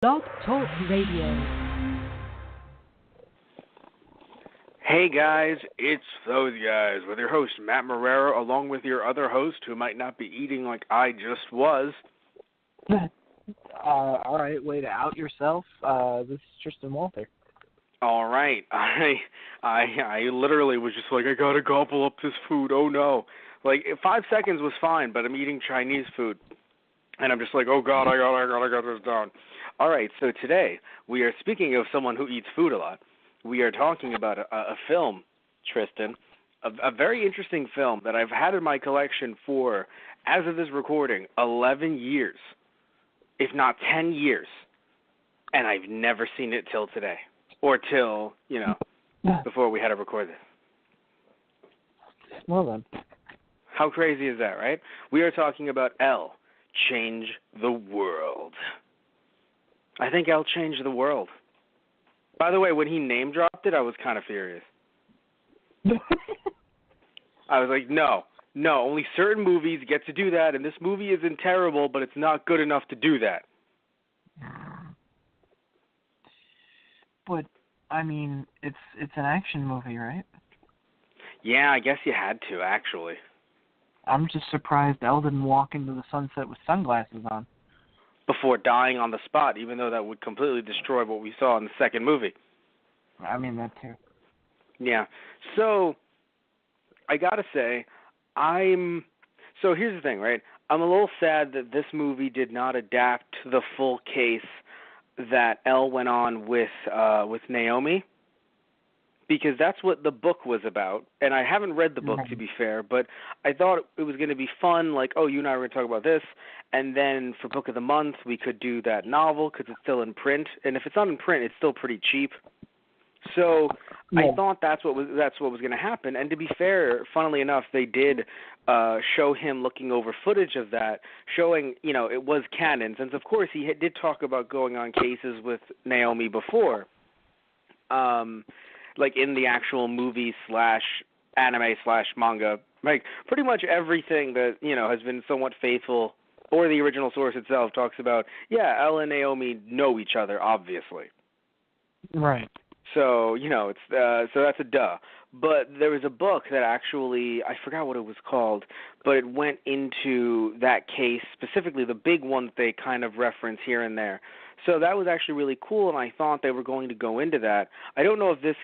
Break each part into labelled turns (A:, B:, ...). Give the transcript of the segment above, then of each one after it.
A: Blog Talk Radio.
B: Hey guys, it's those guys with your host Matt Marrero, along with your other host who might not be eating like I just was.
C: All right, way to out yourself. This is Tristan Walter.
B: All right, I literally was just like, I gotta gobble up this food. Oh no, like 5 seconds was fine, but I'm eating Chinese food, and I'm just like, oh god, I gotta get this down. All right, so today we are speaking of someone who eats food a lot. We are talking about a film, Tristan, a very interesting film that I've had in my collection for, as of this recording, 11 years, if not 10 years, and I've never seen it till today, or till, before we had to record this.
C: Well then.
B: How crazy is that, right? We are talking about Elle, Change the World. I think Elle changed the world. By the way, when he name dropped it, I was kind of furious. I was like, no, only certain movies get to do that, and this movie isn't terrible, but it's not good enough to do that.
C: But, I mean, it's an action movie, right?
B: Yeah, I guess you had to, actually.
C: I'm just surprised Elle didn't walk into the sunset with sunglasses on.
B: Before dying on the spot, even though that would completely destroy what we saw in the second movie.
C: I mean, that too.
B: Yeah. So, I gotta say, so here's the thing, right? I'm a little sad that this movie did not adapt the full case that Elle went on with Naomi, because that's what the book was about. And I haven't read the book, to be fair, but I thought it was going to be fun, like, oh, you and I were going to talk about this, and then for Book of the Month, we could do that novel because it's still in print. And if it's not in print, it's still pretty cheap. So I thought that's what was going to happen. And to be fair, funnily enough, they did show him looking over footage of that, showing, it was canon. Since, of course, he did talk about going on cases with Naomi before, like in the actual movie / anime / manga. Like, pretty much everything that, has been somewhat faithful, or the original source itself talks about, Elle and Naomi know each other, obviously.
C: Right.
B: So, it's so that's a duh. But there was a book that actually, I forgot what it was called, but it went into that case, specifically the big one that they kind of reference here and there. So that was actually really cool, and I thought they were going to go into that. I don't know if this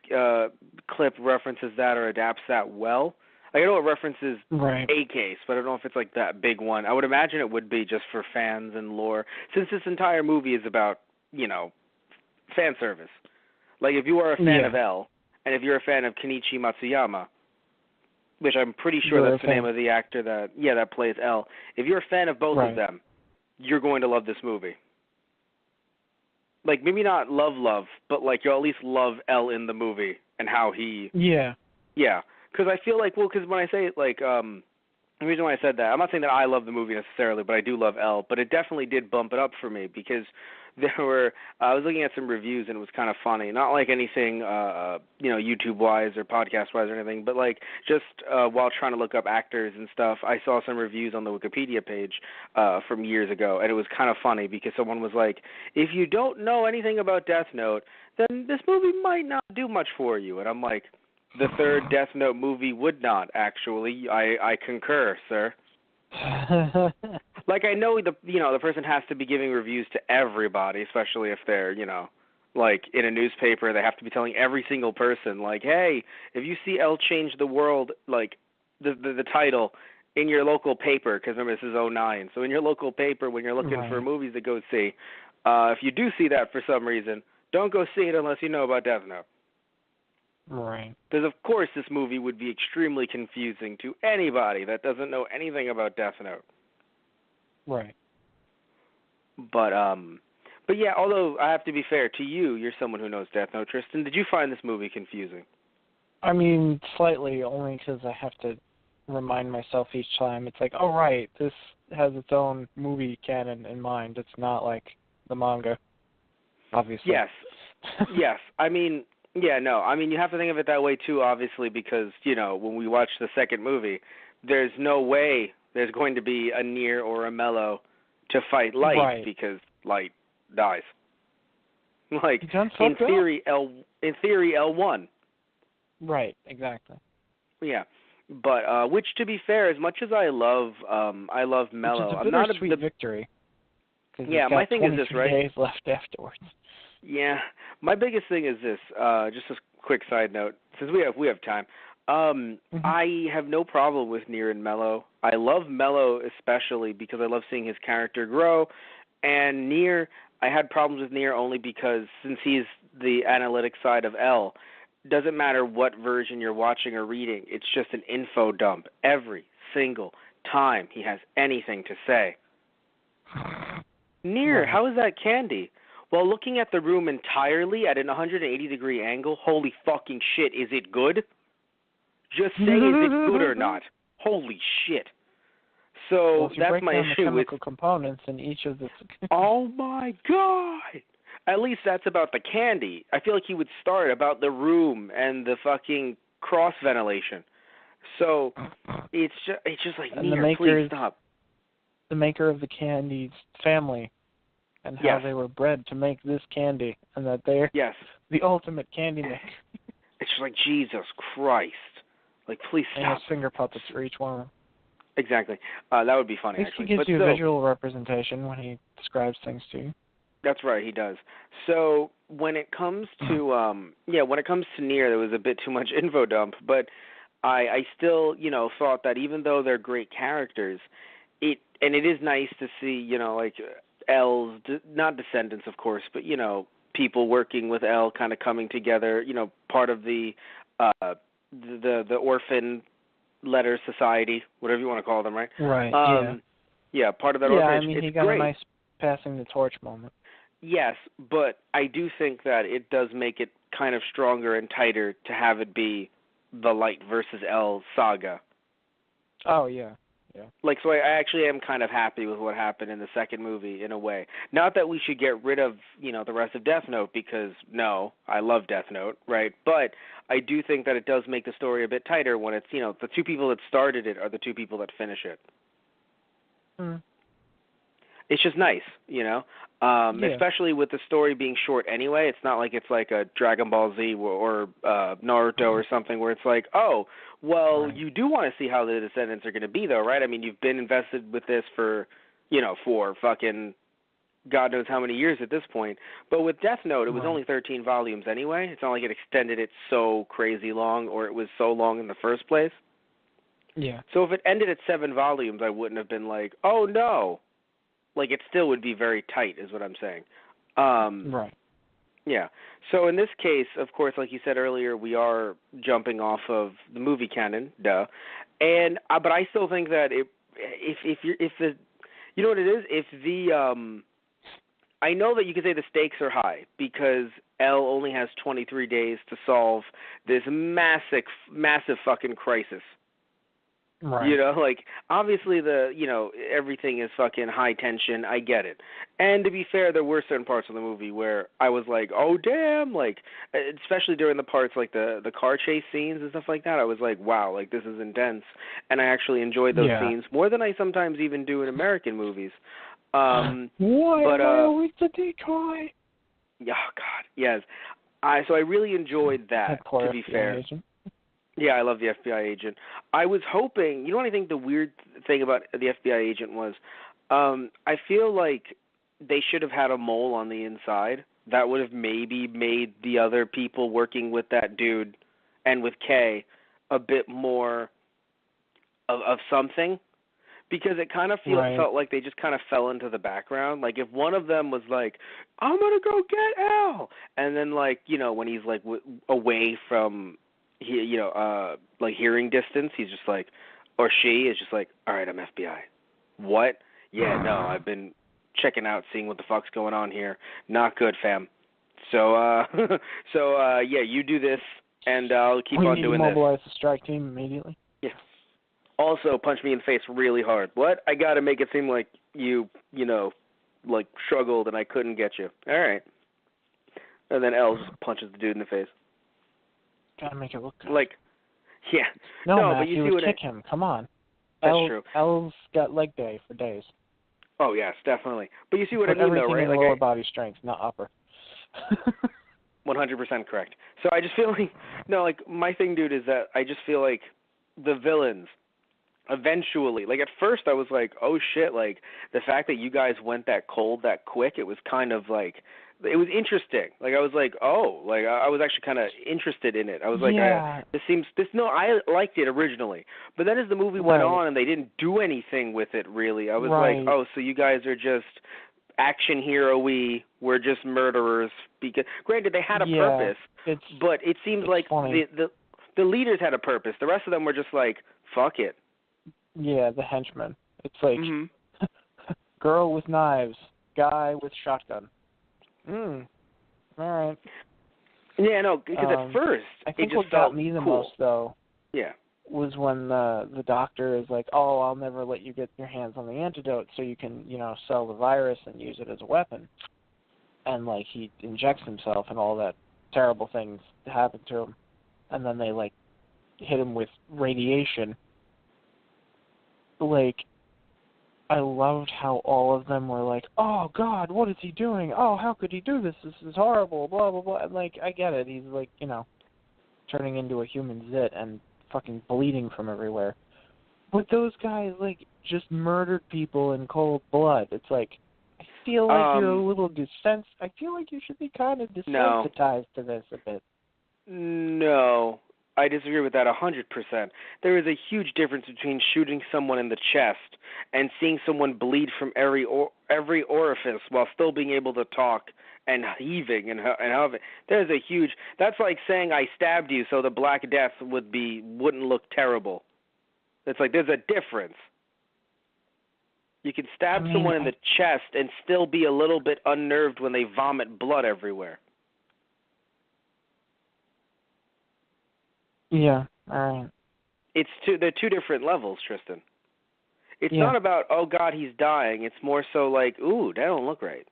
B: clip references that or adapts that well. I know it references a case, but I don't know if it's like that big one. I would imagine it would be just for fans and lore, since this entire movie is about, fan service. Like, if you are a fan of Elle, and if you're a fan of Kenichi Matsuyama, which I'm pretty sure that's the name of the actor that plays Elle, if you're a fan of both of them, you're going to love this movie. Like, maybe not love, but, like, you'll at least love Elle in the movie and how he... Yeah. Yeah. Because I feel like, because when I say it, like, the reason why I said that, I'm not saying that I love the movie necessarily, but I do love Elle, but it definitely did bump it up for me, because I was looking at some reviews, and it was kind of funny. Not like anything, YouTube-wise or podcast-wise or anything, but like just while trying to look up actors and stuff, I saw some reviews on the Wikipedia page from years ago, and it was kind of funny because someone was like, if you don't know anything about Death Note, then this movie might not do much for you. And I'm like, the third Death Note movie would not, actually. I concur, sir. Like, I know the person has to be giving reviews to everybody, especially if they're, like in a newspaper, they have to be telling every single person, like, hey, if you see Elle Change the World, like the title in your local paper, because remember this is '09, so in your local paper when you're looking for movies to go see, if you do see that for some reason, don't go see it unless you know about Death Note.
C: Right.
B: Because, of course, this movie would be extremely confusing to anybody that doesn't know anything about Death Note.
C: Right.
B: But yeah, although I have to be fair to you, you're someone who knows Death Note, Tristan. Did you find this movie confusing?
C: I mean, slightly, only because I have to remind myself each time. It's like, oh, right, this has its own movie canon in mind. It's not like the manga, obviously.
B: Yes. Yes. I mean, yeah, no. I mean, you have to think of it that way, too, obviously, because, when we watch the second movie, there's no way there's going to be a Nier or a Mello to fight Light because Light dies. Like,
C: He done
B: in
C: fucked up.
B: theory, L won.
C: Right, exactly.
B: Yeah. But, which, to be fair, as much as I love Mello,
C: Which is a
B: I'm not
C: bittersweet victory.
B: Yeah, my thing is this, right?
C: 23 days left afterwards.
B: Yeah, my biggest thing is this. Just a quick side note, since we have time. I have no problem with Nier and Mello. I love Mello especially because I love seeing his character grow. And Nier, I had problems with Nier only because since he's the analytic side of L, doesn't matter what version you're watching or reading, it's just an info dump every single time he has anything to say. Nier, how is that candy? Well, looking at the room entirely at an 180-degree angle, holy fucking shit, is it good? Just say, is it good or not? Holy shit. So that's my issue with
C: chemical components in each of the.
B: Oh my god! At least that's about the candy. I feel like he would start about the room and the fucking cross ventilation. So it's just like, Nier, please stop.
C: The maker of the candy's family, and how they were bred to make this candy, and that they're the ultimate candy maker.
B: It's just like, Jesus Christ. Like, please stop.
C: And he has finger puppets for each one of them.
B: Exactly. That would be funny,
C: At least
B: actually.
C: he gives
B: but
C: you a visual representation when he describes things to you.
B: That's right, he does. So when it comes to when it comes to Nier, there was a bit too much info dump, but I still, thought that even though they're great characters, it is nice to see, like L's, not descendants, of course, but people working with L kind of coming together, part of the orphan letter society, whatever you want to call them, right?
C: Right.
B: Yeah, part of that
C: orphanage.
B: Yeah,
C: I mean,
B: it's
C: he got
B: great.
C: a nice passing the torch moment.
B: Yes, but I do think that it does make it kind of stronger and tighter to have it be the Light versus L saga.
C: Oh, yeah.
B: Like, so I actually am kind of happy with what happened in the second movie, in a way. Not that we should get rid of, the rest of Death Note, because, no, I love Death Note, right? But I do think that it does make the story a bit tighter when it's, the two people that started it are the two people that finish it. It's just nice, especially with the story being short anyway. It's not like it's like a Dragon Ball Z or Naruto or something where it's like, oh, well, you do want to see how the descendants are going to be, though, right? I mean, you've been invested with this for, for fucking God knows how many years at this point. But with Death Note, it was only 13 volumes anyway. It's not like it extended it so crazy long, or it was so long in the first place.
C: Yeah.
B: So if it ended at 7 volumes, I wouldn't have been like, oh, no. Like, it still would be very tight, is what I'm saying.
C: Right.
B: Yeah. So in this case, of course, like you said earlier, we are jumping off of the movie canon, duh. And but I still think that if the, you know what it is? If the I know that you could say the stakes are high because L only has 23 days to solve this massive fucking crisis.
C: Right.
B: Like, obviously everything is fucking high tension. I get it. And to be fair, there were certain parts of the movie where I was like, oh, damn, like, especially during the parts like the car chase scenes and stuff like that. I was like, wow, like, this is intense. And I actually enjoyed those scenes more than I sometimes even do in American movies.
C: Why am I always the decoy?
B: Oh, God, yes. So I really enjoyed that, to be fair.
C: Agent.
B: Yeah, I love the FBI agent. I was hoping, what I think the weird thing about the FBI agent was, I feel like they should have had a mole on the inside. That would have maybe made the other people working with that dude and with Kay a bit more of something. Because it kind of felt like they just kind of fell into the background. Like, if one of them was like, I'm going to go get Al. And then, like, when he's, like, away from, like, hearing distance, he's just like, or she is just like, all right, I'm FBI. What? Yeah, no, I've been checking out, seeing what the fuck's going on here. Not good, fam. So, yeah, you do this, and I'll keep on doing this.
C: We need to mobilize the strike team immediately.
B: Yeah. Also, punch me in the face really hard. What? I got to make it seem like you like struggled and I couldn't get you. All right. And then L just punches the dude in the face.
C: Gotta make it look good.
B: Like, yeah.
C: No,
B: Matthew,
C: but you would kick him. Come on.
B: That's true.
C: L's got leg day for days.
B: Oh, yes, definitely. But you see what I mean, though, right?
C: Everything in lower body strength, not upper.
B: 100% correct. So I just feel like, no, like, my thing, dude, is that I just feel like the villains, eventually, like, at first I was like, oh, shit, like, the fact that you guys went that cold that quick, it was kind of like, it was interesting. Like, I was like, oh, like, I was actually kind of interested in it. I was like,
C: Yeah.
B: I liked it originally. But then as the movie went on and they didn't do anything with it, really, I was like, oh, so you guys are just action hero-y, we're just murderers. Because, granted, they had a purpose, but it seems like the leaders had a purpose. The rest of them were just like, fuck it.
C: Yeah, the henchmen. It's like, girl with knives, guy with shotgun. All right.
B: Yeah, no, because at first,
C: I think
B: it just
C: what
B: felt
C: got me the
B: cool.
C: most, though,
B: yeah,
C: was when the doctor is like, oh, I'll never let you get your hands on the antidote so you can, sell the virus and use it as a weapon. And, like, he injects himself and all that terrible things happen to him. And then they, like, hit him with radiation. Like, I loved how all of them were like, oh, God, what is he doing? Oh, how could he do this? This is horrible, blah, blah, blah. And, like, I get it. He's, like, turning into a human zit and fucking bleeding from everywhere. But those guys, like, just murdered people in cold blood. It's like, I feel like you're a little I feel like you should be kind of desensitized to this a bit.
B: No, I disagree with that 100%. There is a huge difference between shooting someone in the chest and seeing someone bleed from every orifice while still being able to talk and heaving and having. There's a huge. That's like saying I stabbed you so the Black Death wouldn't look terrible. It's like there's a difference. You can stab someone in the chest and still be a little bit unnerved when they vomit blood everywhere.
C: Yeah, all right.
B: They're two different levels, Tristan. It's not about, oh, God, he's dying. It's more so like, ooh, that don't look right.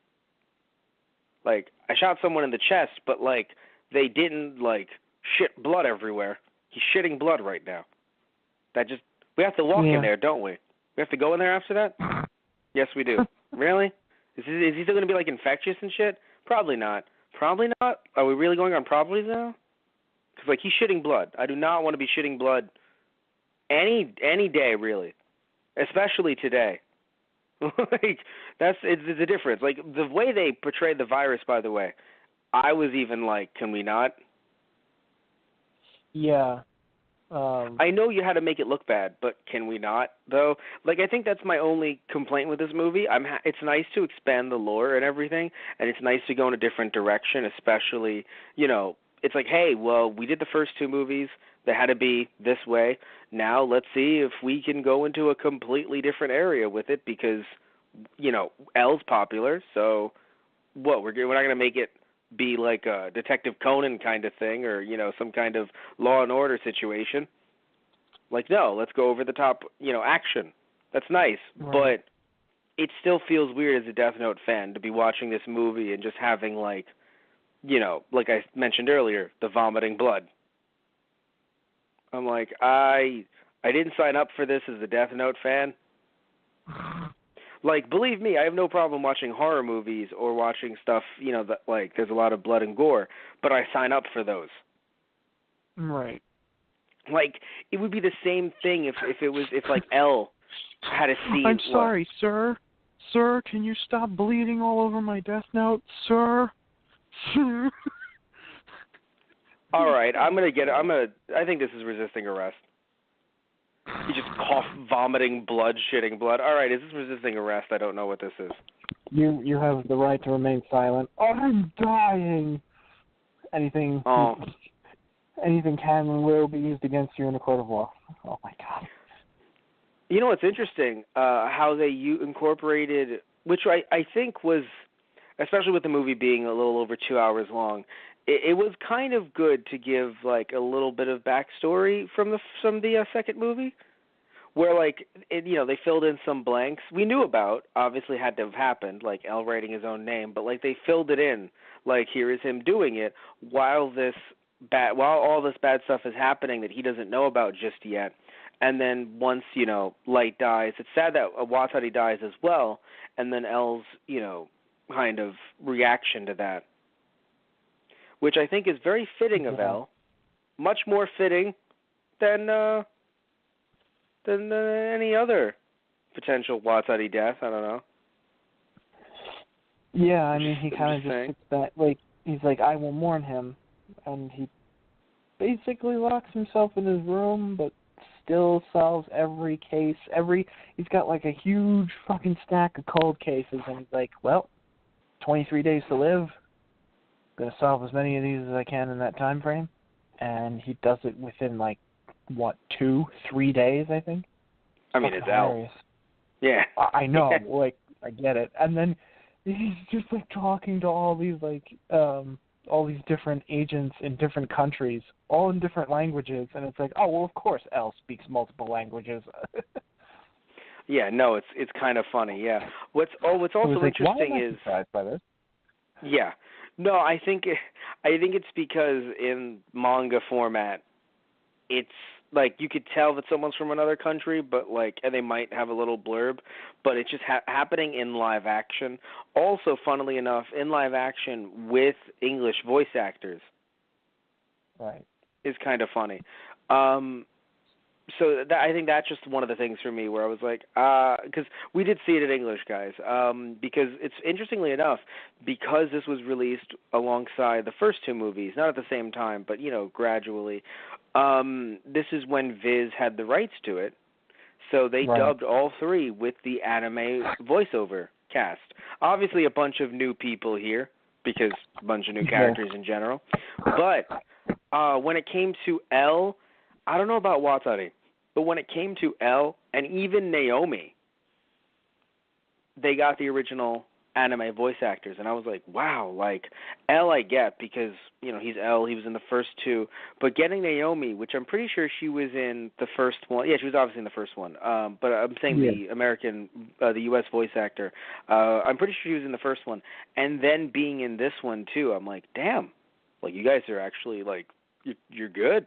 B: Like, I shot someone in the chest, but, like, they didn't, like, shit blood everywhere. He's shitting blood right now. We have to walk in there, don't we? We have to go in there after that? Yes, we do. Really? Is he still going to be, like, infectious and shit? Probably not. Probably not? Are we really going on probablys now? Because, like, he's shitting blood. I do not want to be shitting blood any day, really. Especially today. Like, it's a difference. Like, the way they portrayed the virus, by the way, I was even like, can we not?
C: Yeah.
B: I know you had to make it look bad, but can we not, though? Like, I think that's my only complaint with this movie. It's nice to expand the lore and everything, and it's nice to go in a different direction, especially, it's like, hey, well, we did the first two movies. They had to be this way. Now let's see if we can go into a completely different area with it because, L's popular. So what, we're not going to make it be like a Detective Conan kind of thing or, some kind of Law and Order situation. Like, no, let's go over the top, action. That's nice.
C: Right.
B: But it still feels weird as a Death Note fan to be watching this movie and just having, like, like I mentioned earlier, the vomiting blood. I'm like, I didn't sign up for this as a Death Note fan. Like, believe me, I have no problem watching horror movies or watching stuff, that, like, there's a lot of blood and gore, but I sign up for those.
C: Right.
B: Like, it would be the same thing if like, L had a scene.
C: I'm sorry, sir. Sir, can you stop bleeding all over my Death Note, sir?
B: All right, I think this is resisting arrest. You just cough, vomiting blood, shitting blood. All right, is this resisting arrest? I don't know what this is.
C: You have the right to remain silent. I'm dying. Anything can and will be used against you in a court of law. Oh, my God.
B: You know what's interesting? How they incorporated, which I think was, especially with the movie being a little over 2 hours long, it was kind of good to give like a little bit of backstory from the second movie, where like they filled in some blanks we knew about, obviously had to have happened, like L writing his own name, but like they filled it in, like here is him doing it while all this bad stuff is happening that he doesn't know about just yet. And then once Light dies, it's sad that Watari dies as well, and then L's kind of reaction to that. which I think is very fitting of Elle, much more fitting than any other potential Watati death. I don't know.
C: Yeah, I mean, he kind of just
B: saying.
C: sits back, like, he's like, I will mourn him, and he basically locks himself in his room, but still solves every case. He's got, like, a huge fucking stack of cold cases, and he's like, well, 23 days to live. Gonna solve as many of these as I can in that time frame. And he does it within, like, 2-3 days, I think?
B: I mean, it's Elle.
C: Yeah. I know, like, I get it. And then he's just, like, talking to all these, like, all these different agents in different countries, all in different languages, and it's like, oh, well, of course Elle speaks multiple languages.
B: Yeah, no, it's kind of funny, yeah. What's also interesting
C: why am I
B: is...
C: surprised by this?
B: Yeah. No, I think it's because in manga format, it's like you could tell that someone's from another country, but like, and they might have a little blurb, but it's just happening in live action. Also, funnily enough, in live action with English voice actors.
C: Right.
B: Is kind of funny. So I think that's just one of the things for me where I was like, because we did see it in English, guys. Because it's interestingly enough, because this was released alongside the first two movies, not at the same time, but gradually. This is when Viz had the rights to it, so they dubbed all three with the anime voiceover cast. Obviously, a bunch of new people here because a bunch of new characters in general. But when it came to Elle, I don't know about Watari, but when it came to Elle and even Naomi, they got the original anime voice actors, and I was like, wow, like, Elle I get because, he's Elle, he was in the first two, but getting Naomi, which I'm pretty sure she was in the first one, yeah, she was obviously in the first one, but I'm saying the American, the U.S. voice actor, I'm pretty sure she was in the first one, and then being in this one, too, I'm like, damn, like, you guys are actually, like, you're good.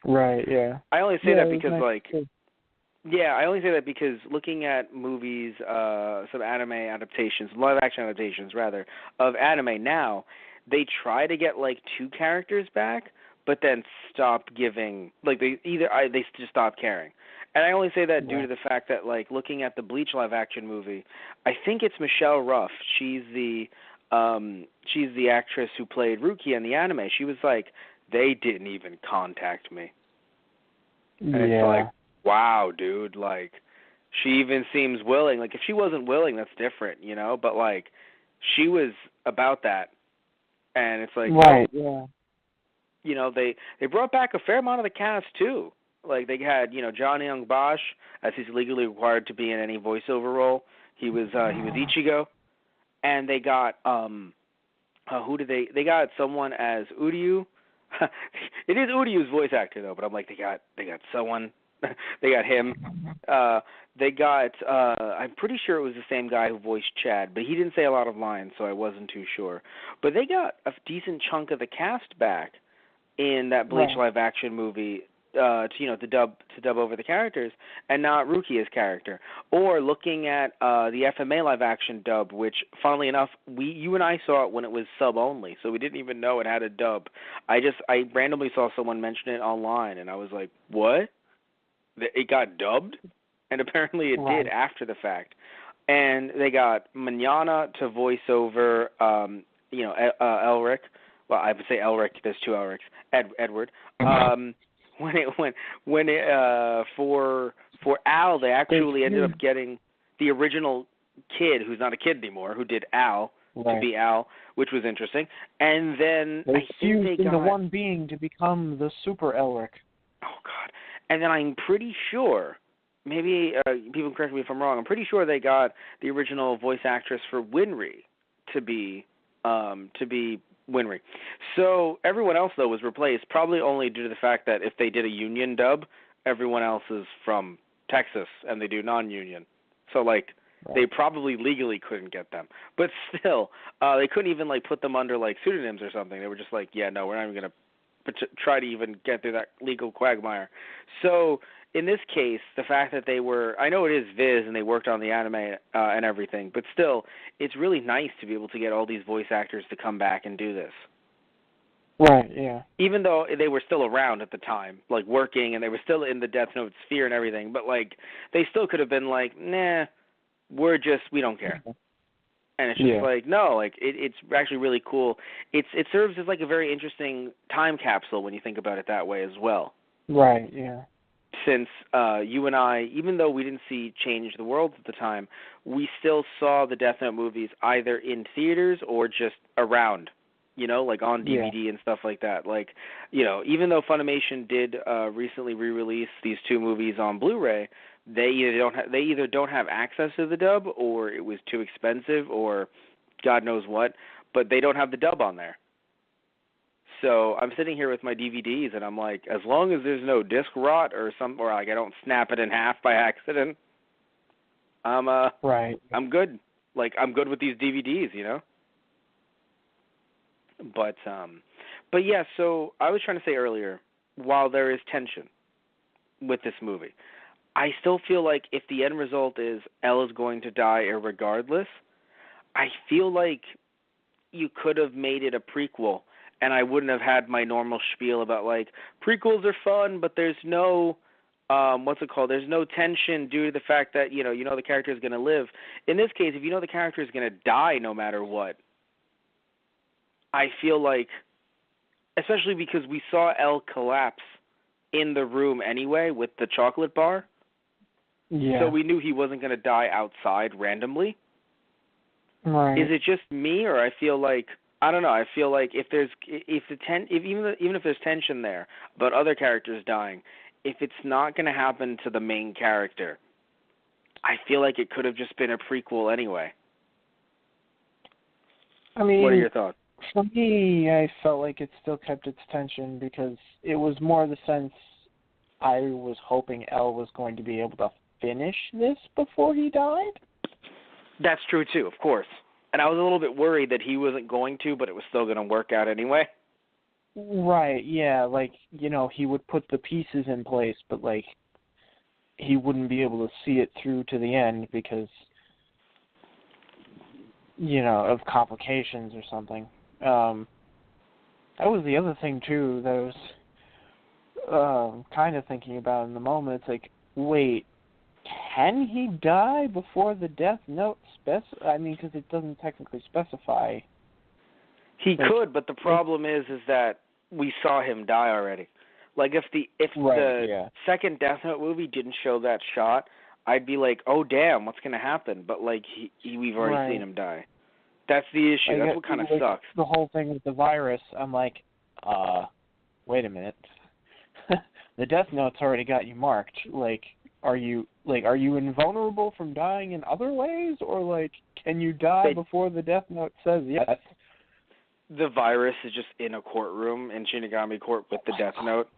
C: Right, yeah.
B: I only say that because,
C: nice
B: I only say that because looking at movies, some anime adaptations, live-action adaptations, rather, of anime now, they try to get, like, two characters back, but then stop giving, like, they just stop caring. And I only say that due to the fact that, like, looking at the Bleach live-action movie, I think it's Michelle Ruff. She's the actress who played Rukia in the anime. She was like, they didn't even contact me. And it's like, wow, dude, like, she even seems willing. Like, if she wasn't willing, that's different, but, like, she was about that. And it's like, they brought back a fair amount of the cast, too. Like, they had, John Young Bosch, as he's legally required to be in any voiceover role. He was Ichigo. And they got, they got someone as Uryu. It is Uryu's voice actor, though, but I'm like, they got someone. They got him. They got, I'm pretty sure it was the same guy who voiced Chad, but he didn't say a lot of lines, so I wasn't too sure. But they got a decent chunk of the cast back in that Bleach live-action movie to dub over the characters and not Rukia's character. Or looking at the FMA live-action dub, which, funnily enough, you and I saw it when it was sub-only, so we didn't even know it had a dub. I randomly saw someone mention it online, and I was like, what? It got dubbed? And apparently it did after the fact. And they got Manana to voice over, Elric. Well, I would say Elric. There's two Elrics. Edward. For Al, they actually ended up getting the original kid, who's not a kid anymore, who did Al to be Al, which was interesting. And then
C: they fused into one being to become the Super Elric.
B: Oh God! And then I'm pretty sure, maybe people correct me if I'm wrong. I'm pretty sure they got the original voice actress for Winry to be Winry. So everyone else, though, was replaced, probably only due to the fact that if they did a union dub, everyone else is from Texas, and they do non-union. So, like, they probably legally couldn't get them. But still, they couldn't even, like, put them under, like, pseudonyms or something. They were just like, yeah, no, we're not even going to try to even get through that legal quagmire. So in this case, the fact that they were, I know it is Viz and they worked on the anime and everything, but still, it's really nice to be able to get all these voice actors to come back and do this.
C: Right, yeah.
B: Even though they were still around at the time, like working, and they were still in the Death Note sphere and everything, but like they still could have been like, nah, we don't care. And it's just like, no, like it's actually really cool. It serves as like a very interesting time capsule when you think about it that way as well.
C: Right, yeah.
B: Since you and I, even though we didn't see Change the World at the time, we still saw the Death Note movies either in theaters or just around, like on DVD and stuff like that. Like, even though Funimation did recently re-release these two movies on Blu-ray, they either don't have access to the dub, or it was too expensive, or God knows what, but they don't have the dub on there. So I'm sitting here with my DVDs, and I'm like, as long as there's no disc rot or like I don't snap it in half by accident,
C: right.
B: I'm good. Like I'm good with these DVDs, But yeah. So I was trying to say earlier, while there is tension with this movie, I still feel like if the end result is Elle is going to die irregardless, I feel like you could have made it a prequel. And I wouldn't have had my normal spiel about, like, prequels are fun, but there's no, there's no tension due to the fact that, the character is going to live. In this case, if you know the character is going to die no matter what, I feel like, especially because we saw Elle collapse in the room anyway with the chocolate bar, so we knew he wasn't going to die outside randomly.
C: Right.
B: Is it just me, or I feel like, I don't know. I feel like even if there's tension there about other characters dying, if it's not going to happen to the main character, I feel like it could have just been a prequel anyway.
C: I mean,
B: what are your thoughts?
C: For me, I felt like it still kept its tension because it was more the sense I was hoping Elle was going to be able to finish this before he died.
B: That's true too, of course. And I was a little bit worried that he wasn't going to, but it was still going to work out anyway.
C: Right, yeah, like, he would put the pieces in place, but, like, he wouldn't be able to see it through to the end because, of complications or something. That was the other thing, too, that I was kind of thinking about in the moment. It's like, wait, can he die before the Death Note because it doesn't technically specify.
B: He could, but the problem is that we saw him die already. Like if the second Death Note movie didn't show that shot, I'd be like, oh damn, what's gonna happen? But like we've already seen him die. That's the issue. That's what kind of sucks.
C: The whole thing with the virus, I'm like, wait a minute. The Death Note's already got you marked. Like, are you invulnerable from dying in other ways, or like can you die before the Death Note says yes?
B: The virus is just in a courtroom in Shinigami Court with the Death Note.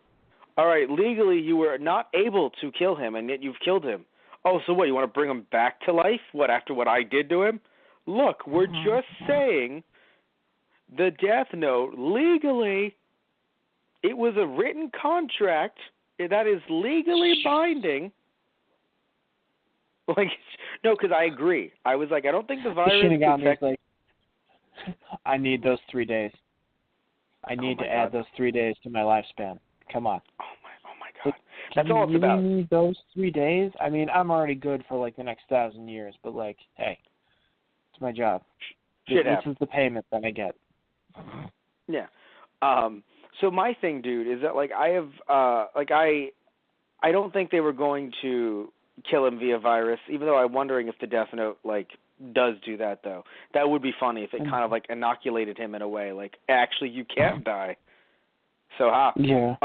B: All right, legally you were not able to kill him, and yet you've killed him. Oh, so what? You want to bring him back to life? What, after what I did to him? Look, we're just saying the Death Note, legally, it was a written contract that is legally binding. Like, no, because I agree. I was like, I don't think the virus...
C: Shinigami's like, I need those 3 days. I need to add those 3 days to my lifespan. Come on.
B: Oh my God. That's all it's about.
C: Do you need those 3 days? I mean, I'm already good for like the next 1,000 years, but like, hey, it's my job. This is the payment that I get.
B: Yeah. So my thing, dude, is that like I have I don't think they were going to kill him via virus, even though I'm wondering if the Death Note like does do that though. That would be funny if it kind of like inoculated him in a way, like actually you can't die. So
C: yeah.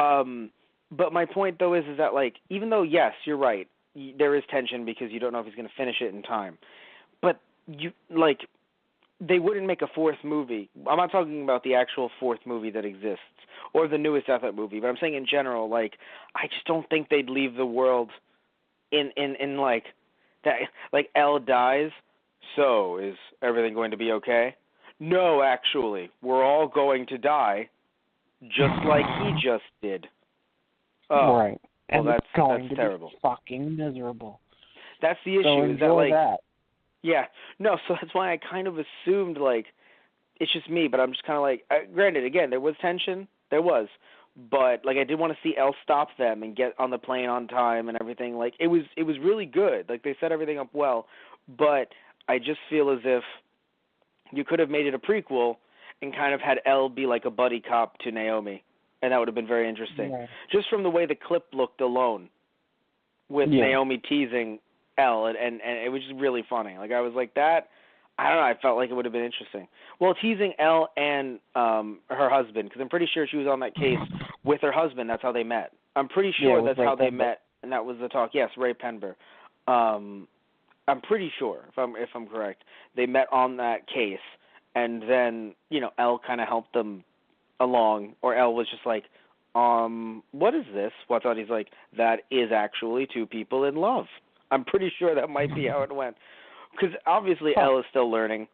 B: But my point though is that like even though yes, you're right, there is tension because you don't know if he's going to finish it in time. But you like they wouldn't make a fourth movie. I'm not talking about the actual fourth movie that exists or the newest Death Note movie, but I'm saying in general, like I just don't think they'd leave the world in like that. Like Elle dies, so is everything going to be okay? No, actually, we're all going to die, just like he just did. Oh,
C: right.
B: Well,
C: and
B: that's
C: going to
B: terrible.
C: Be fucking miserable.
B: That's the issue.
C: So
B: is that like
C: that.
B: Yeah, no, so that's why I kind of assumed, like, it's just me, but I'm just kind of like, granted, again, there was tension, there was, but like I did want to see Elle stop them and get on the plane on time and everything. Like it was really good. Like they set everything up well, but I just feel as if you could have made it a prequel and kind of had Elle be like a buddy cop to Naomi, and that would have been very interesting.
C: Yeah.
B: Just from the way the clip looked alone, with Naomi teasing Elle, and it was just really funny. Like I was like that. I don't know. I felt like it would have been interesting. Well, teasing Elle and her husband, because I'm pretty sure she was on that case with her husband. That's how they met. I'm pretty sure that's how they met, and that was the talk. Yes, Ray Penber. I'm pretty sure, if I'm correct, they met on that case, and then Elle kind of helped them along, or Elle was just like, what is this? What's on? He's like, that is actually two people in love. I'm pretty sure that might be how it went. Because obviously Elle is still learning.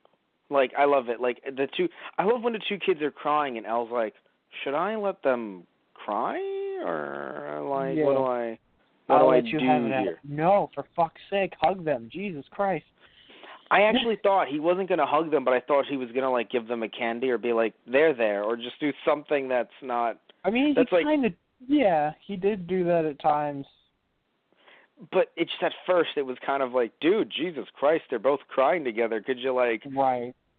B: Like, I love it. Like, I love when the two kids are crying and Elle's like, should I let them cry? Or, like, what do I do here?
C: No, for fuck's sake, hug them. Jesus Christ.
B: I actually thought he wasn't going to hug them, but I thought he was going to, like, give them a candy or be like, they're there, or just do something that's not...
C: I mean, he kind of... Yeah, he did do that at times.
B: But it's just at first it was kind of like, dude, Jesus Christ, they're both crying together. Could you, like,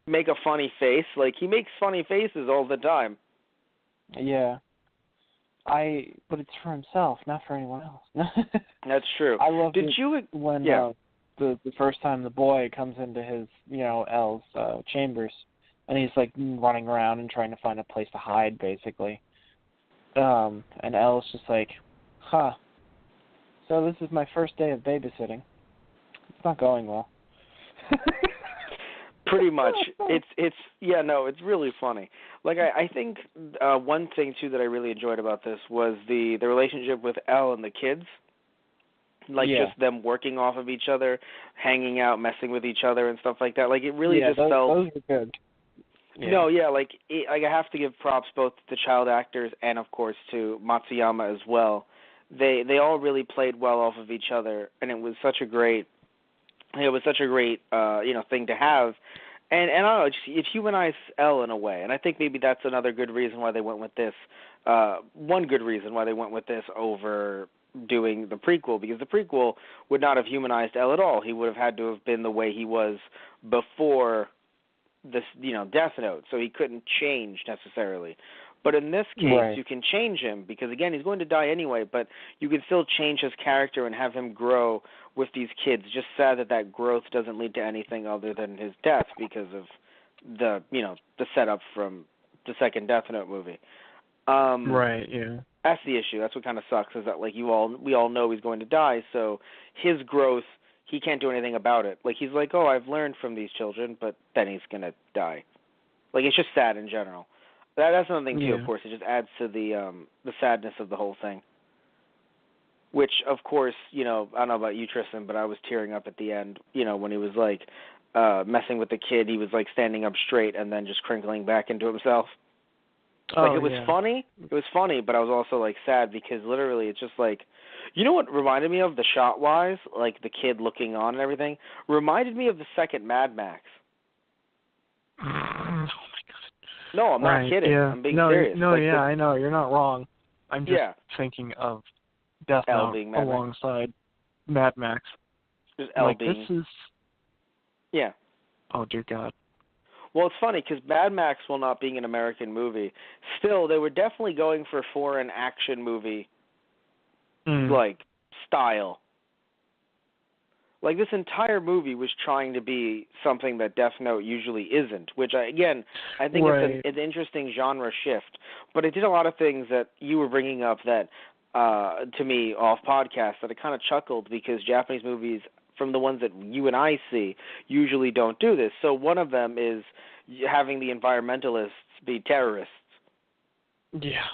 B: make a funny face? Like, he makes funny faces all the time.
C: Yeah. But it's for himself, not for anyone else.
B: That's true.
C: I love when the first time the boy comes into his, Elle's chambers, and he's, like, running around and trying to find a place to hide, basically. And Elle's just like, huh. So this is my first day of babysitting. It's not going well.
B: Pretty much. It's really funny. Like I think one thing too that I really enjoyed about this was the relationship with Elle and the kids. Like just them working off of each other, hanging out, messing with each other and stuff like that. Like it really just felt.
C: Those were good. Yeah.
B: No, like I have to give props both to the child actors and of course to Matsuyama as well. They all really played well off of each other, and it was such a great thing to have, and I don't know, it humanized Elle in a way, and I think maybe that's another good reason why they went with this. One good reason why they went with this over doing the prequel, because the prequel would not have humanized Elle at all. He would have had to have been the way he was before this, Death Note, so he couldn't change necessarily. But in this case, you can change him because, again, he's going to die anyway, but you can still change his character and have him grow with these kids. Just sad that growth doesn't lead to anything other than his death because of the setup from the second Death Note movie. That's the issue. That's what kind of sucks is that, like, we all know he's going to die, so his growth, he can't do anything about it. Like, he's like, oh, I've learned from these children, but then he's going to die. Like, it's just sad in general. That's another thing too. Of course, it just adds to the sadness of the whole thing. Which, of course, I don't know about you, Tristan, but I was tearing up at the end. When he was like messing with the kid, he was like standing up straight and then just crinkling back into himself. Like it was funny. It was funny, but I was also like sad because literally it's just like, what reminded me of the shot wise, like the kid looking on and everything, reminded me of the second Mad Max. No, I'm not kidding. Yeah. I'm being serious.
C: No, like I know. You're not wrong. I'm just thinking of Death Note alongside Mad Max.
B: There's Elle being...
C: This is...
B: Yeah.
C: Oh, dear God.
B: Well, it's funny, because Mad Max, while not being an American movie, still, they were definitely going for foreign action movie, like, style. Like, this entire movie was trying to be something that Death Note usually isn't, which, I think it's an interesting genre shift. But it did a lot of things that you were bringing up that, to me, off podcast, that I kind of chuckled because Japanese movies, from the ones that you and I see, usually don't do this. So one of them is having the environmentalists be terrorists.
C: Yeah.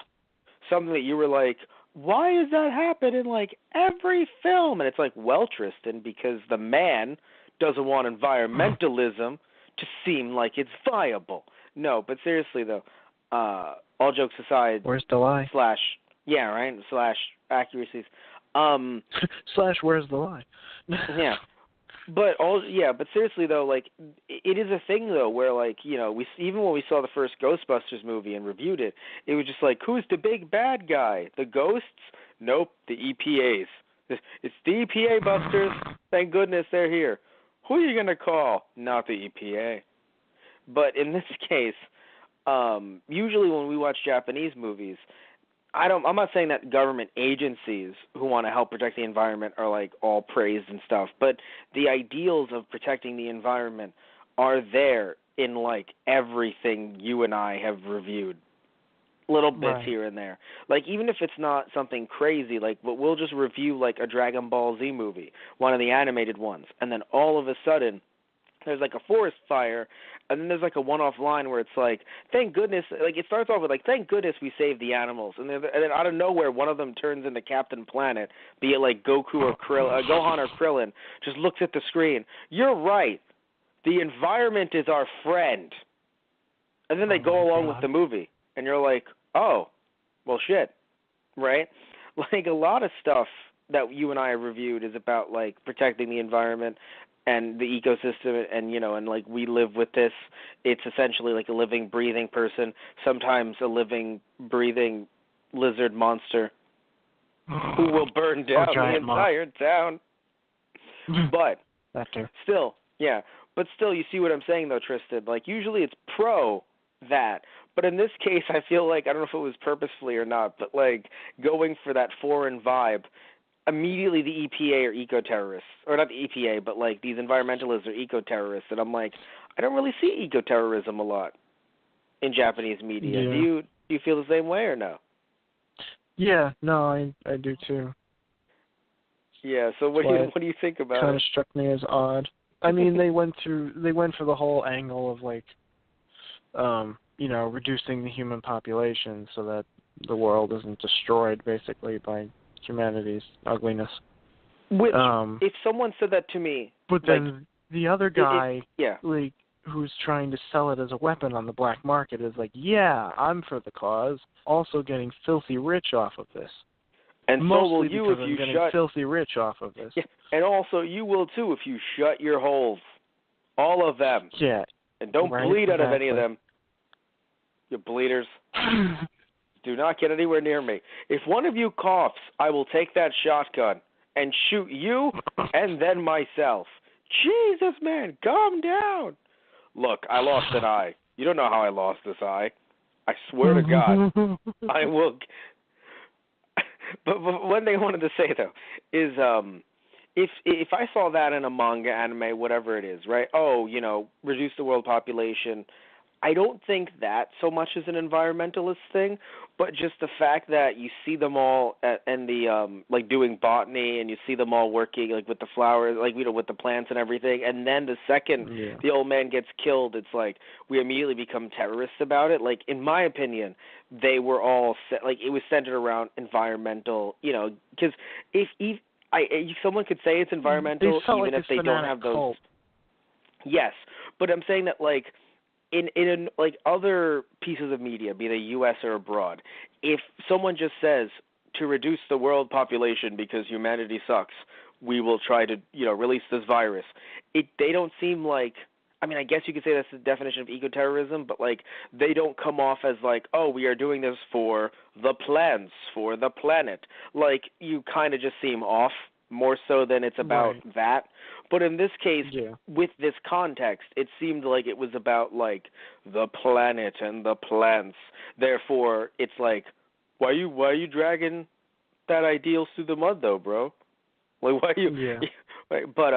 B: Something that you were like... why does that happen in, like, every film? And it's like, well, Tristan, because the man doesn't want environmentalism to seem like it's viable. No, but seriously, though, all jokes aside...
C: where's the lie?
B: Slash accuracies.
C: Slash where's the lie?
B: Yeah. But seriously though, like it is a thing though where like even when we saw the first Ghostbusters movie and reviewed it, it was just like who's the big bad guy? The ghosts? Nope, the EPAs. It's the EPA busters. Thank goodness they're here. Who are you gonna call? Not the EPA. But in this case, usually when we watch Japanese movies, I'm not saying that government agencies who want to help protect the environment are like all praised and stuff, but the ideals of protecting the environment are there in like everything you and I have reviewed. Little bits here and there. Like even if it's not something crazy, like but we'll just review like a Dragon Ball Z movie, one of the animated ones, and then all of a sudden there's like a forest fire, and then there's like a one-off line where it's like, thank goodness, like it starts off with like, thank goodness we saved the animals, and then out of nowhere one of them turns into Captain Planet, be it like Gohan or Krillin, just looks at the screen. You're right. The environment is our friend. And then they go along with the movie, and you're like, oh, well, shit, right? Like a lot of stuff that you and I have reviewed is about like protecting the environment and the ecosystem, and and like we live with this. It's essentially like a living, breathing person, sometimes a living, breathing lizard monster who will burn down the entire town. But still, you see what I'm saying though, Tristan. Like usually it's pro that, but in this case, I feel like I don't know if it was purposefully or not, but like going for that foreign vibe. Immediately the EPA are eco-terrorists, or not the EPA, but like these environmentalists are eco-terrorists, and I'm like, I don't really see eco-terrorism a lot in Japanese media.
C: Yeah.
B: Do you feel the same way or no?
C: Yeah, no, I do too.
B: Yeah, so what do you think about it?
C: Kind of struck me as odd. I mean, they went for the whole angle of like, reducing the human population so that the world isn't destroyed basically by humanity's ugliness.
B: Which, if someone said that to me...
C: But then the other guy,
B: like,
C: who's trying to sell it as a weapon on the black market is like, yeah, I'm for the cause, also getting filthy rich off of this.
B: And
C: mostly
B: so will you if
C: I'm
B: you
C: getting
B: shut...
C: filthy rich off of this.
B: Yeah, and also you will too if you shut your holes. All of them.
C: Yeah.
B: And don't bleed out of any of them. You bleeders. Do not get anywhere near me. If one of you coughs, I will take that shotgun and shoot you and then myself. Jesus, man, calm down. Look, I lost an eye. You don't know how I lost this eye. I swear to God, I will. But one thing I wanted to say, though, is if I saw that in a manga, anime, whatever it is, right? Oh, reduce the world population. I don't think that so much is an environmentalist thing, but just the fact that you see them all and the like doing botany, and you see them all working like with the flowers, like with the plants and everything, and then the second the old man gets killed, it's like we immediately become terrorists about it. Like in my opinion, they were all like it was centered around environmental, because if someone could say it's environmental even if they don't have those.
C: Cult.
B: Yes, but I'm saying that like. In like other pieces of media, be they U.S. or abroad, if someone just says to reduce the world population because humanity sucks, we will try to release this virus. They don't seem like. I mean, I guess you could say that's the definition of ecoterrorism, but like they don't come off as like, oh, we are doing this for the plants, for the planet. Like you kind of just seem off. More so than it's about that. But in this case, with this context, it seemed like it was about, like, the planet and the plants. Therefore, it's like, why are you dragging that ideals through the mud, though, bro? Like, why are you...
C: Yeah.
B: But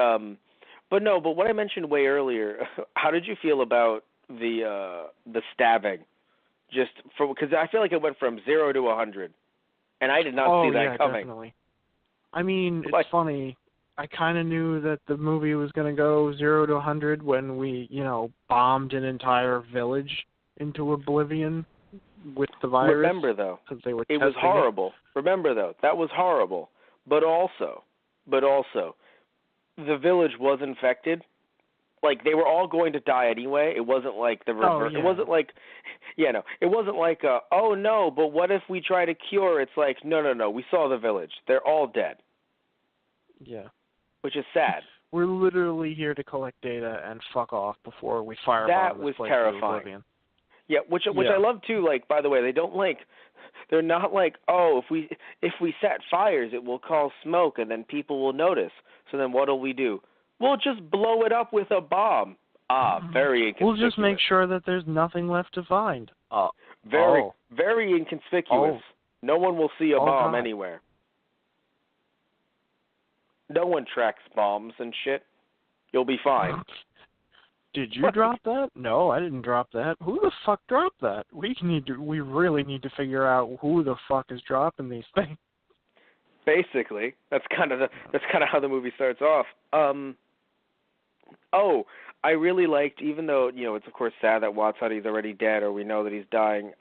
B: what I mentioned way earlier, how did you feel about the stabbing? Just because I feel like it went from 0 to 100, and I did not see that coming.
C: Definitely. I mean, it's funny. I kind of knew that the movie was going to go 0 to 100 when we, bombed an entire village into oblivion with the virus.
B: Remember, though,
C: it
B: was horrible. Remember, though, that was horrible. But also, the village was infected. Like, they were all going to die anyway. It wasn't like the reverse. It wasn't like, it wasn't like, oh, no, but what if we try to cure? It's like, no, we saw the village. They're all dead.
C: Yeah.
B: Which is sad.
C: we're literally here to collect data and fuck off before we firebomb
B: That
C: this
B: was
C: place
B: terrifying.
C: to oblivion.
B: Yeah, which I love too. Like, by the way, they're not like, oh, if we set fires, it will cause smoke and then people will notice. So then what'll we do? We'll just blow it up with a bomb. Very inconspicuous.
C: We'll just make sure that there's nothing left to find.
B: Very inconspicuous. No one will see a bomb
C: God.
B: anywhere. No one tracks bombs and shit. You'll be fine.
C: Did you drop that? No, I didn't drop that. Who the fuck dropped that? We really need to figure out who the fuck is dropping these things.
B: Basically, that's kind of how the movie starts off. I really liked, even though it's of course sad that Watsadi's already dead, or we know that he's dying.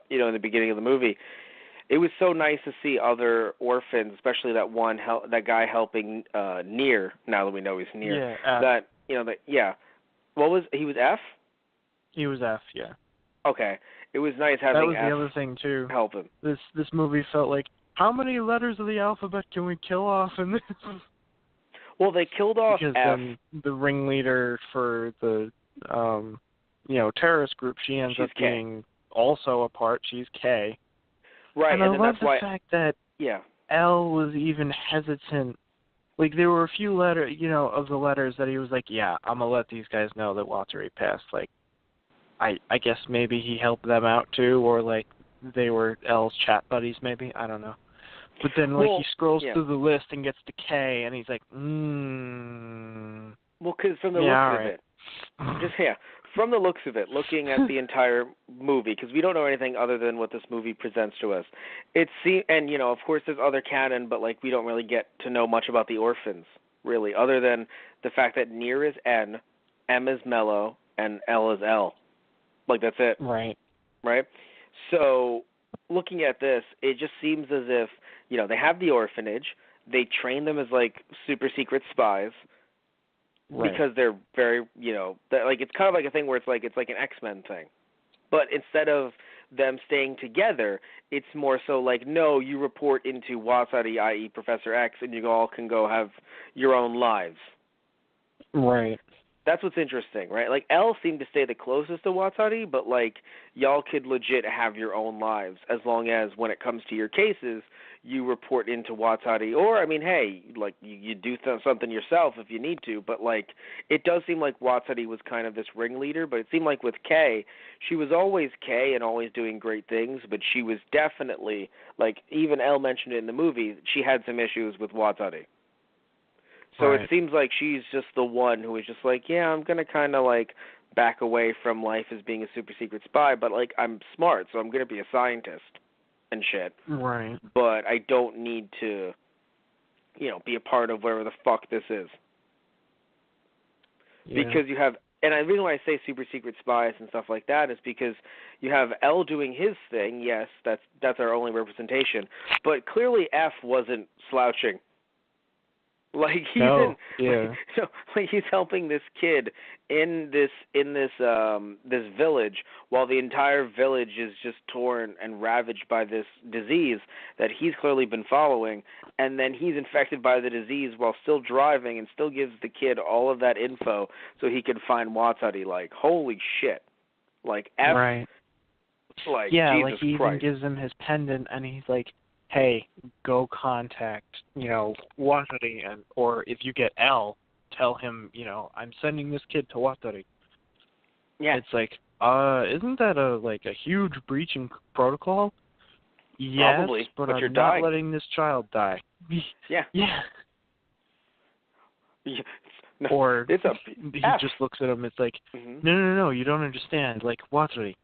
B: In the beginning of the movie, it was so nice to see other orphans, especially that guy helping Near. Now that we know he's Near, What was he? Was F?
C: He was F, yeah.
B: Okay, it was nice having
C: that was
B: F
C: the other thing too.
B: Help him.
C: This movie felt like, how many letters of the alphabet can we kill off in this?
B: Well, they killed off
C: because
B: F.
C: then the ringleader for the terrorist group, she ends up being also a part. She's K.
B: Right,
C: and
B: I
C: love the fact that L was even hesitant. Like, there were a few letters, of the letters that he was like, yeah, I'm going to let these guys know that Watari passed. Like, I guess maybe he helped them out too, or like they were L's chat buddies maybe. I don't know. But then, he scrolls through the list and gets to K, and he's like,
B: Well, because from the looks of it, from the looks of it, looking at the entire movie, because we don't know anything other than what this movie presents to us. And of course, there's other canon, but we don't really get to know much about the orphans, really, other than the fact that Near is N, M is Mello, and L is L. That's it.
C: Right.
B: Right. So, looking at this, it just seems as if they have the orphanage. They train them as super secret spies.
C: Right.
B: Because they're very, it's kind of like a thing where it's like an X-Men thing. But instead of them staying together, it's more so no, you report into Wasari, i.e. Professor X, and you all can go have your own lives.
C: Right.
B: That's what's interesting, right? L seemed to stay the closest to Watari, but y'all could legit have your own lives as long as when it comes to your cases, you report into Watari. Or, I mean, hey, you do something yourself if you need to, but it does seem like Watari was kind of this ringleader, but it seemed like with Kay, she was always Kay and always doing great things, but she was definitely, even L mentioned it in the movie, she had some issues with Watari. So It seems like she's just the one who is just I'm going to kind of back away from life as being a super secret spy, but I'm smart, so I'm going to be a scientist and shit.
C: Right.
B: But I don't need to, be a part of whatever the fuck this is.
C: Yeah.
B: Because you have, and the reason why I say super secret spies and stuff like that is because you have L doing his thing. Yes, that's our only representation. But clearly F wasn't slouching. He's he's helping this kid in this village while the entire village is just torn and ravaged by this disease that he's clearly been following, and then he's infected by the disease while still driving and still gives the kid all of that info so he can find Watari. Holy shit. F.
C: Right.
B: Jesus
C: he
B: Christ.
C: even gives him his pendant, and he's like, hey, go contact, Watari, or if you get L, tell him, I'm sending this kid to Watari.
B: Yeah.
C: It's isn't that a huge breach in protocol? Yes,
B: Probably,
C: but
B: you're
C: I'm not
B: dying.
C: letting this child die.
B: Yeah.
C: Yeah.
B: No,
C: or
B: he
C: just looks at him, it's no, you don't understand. Watari,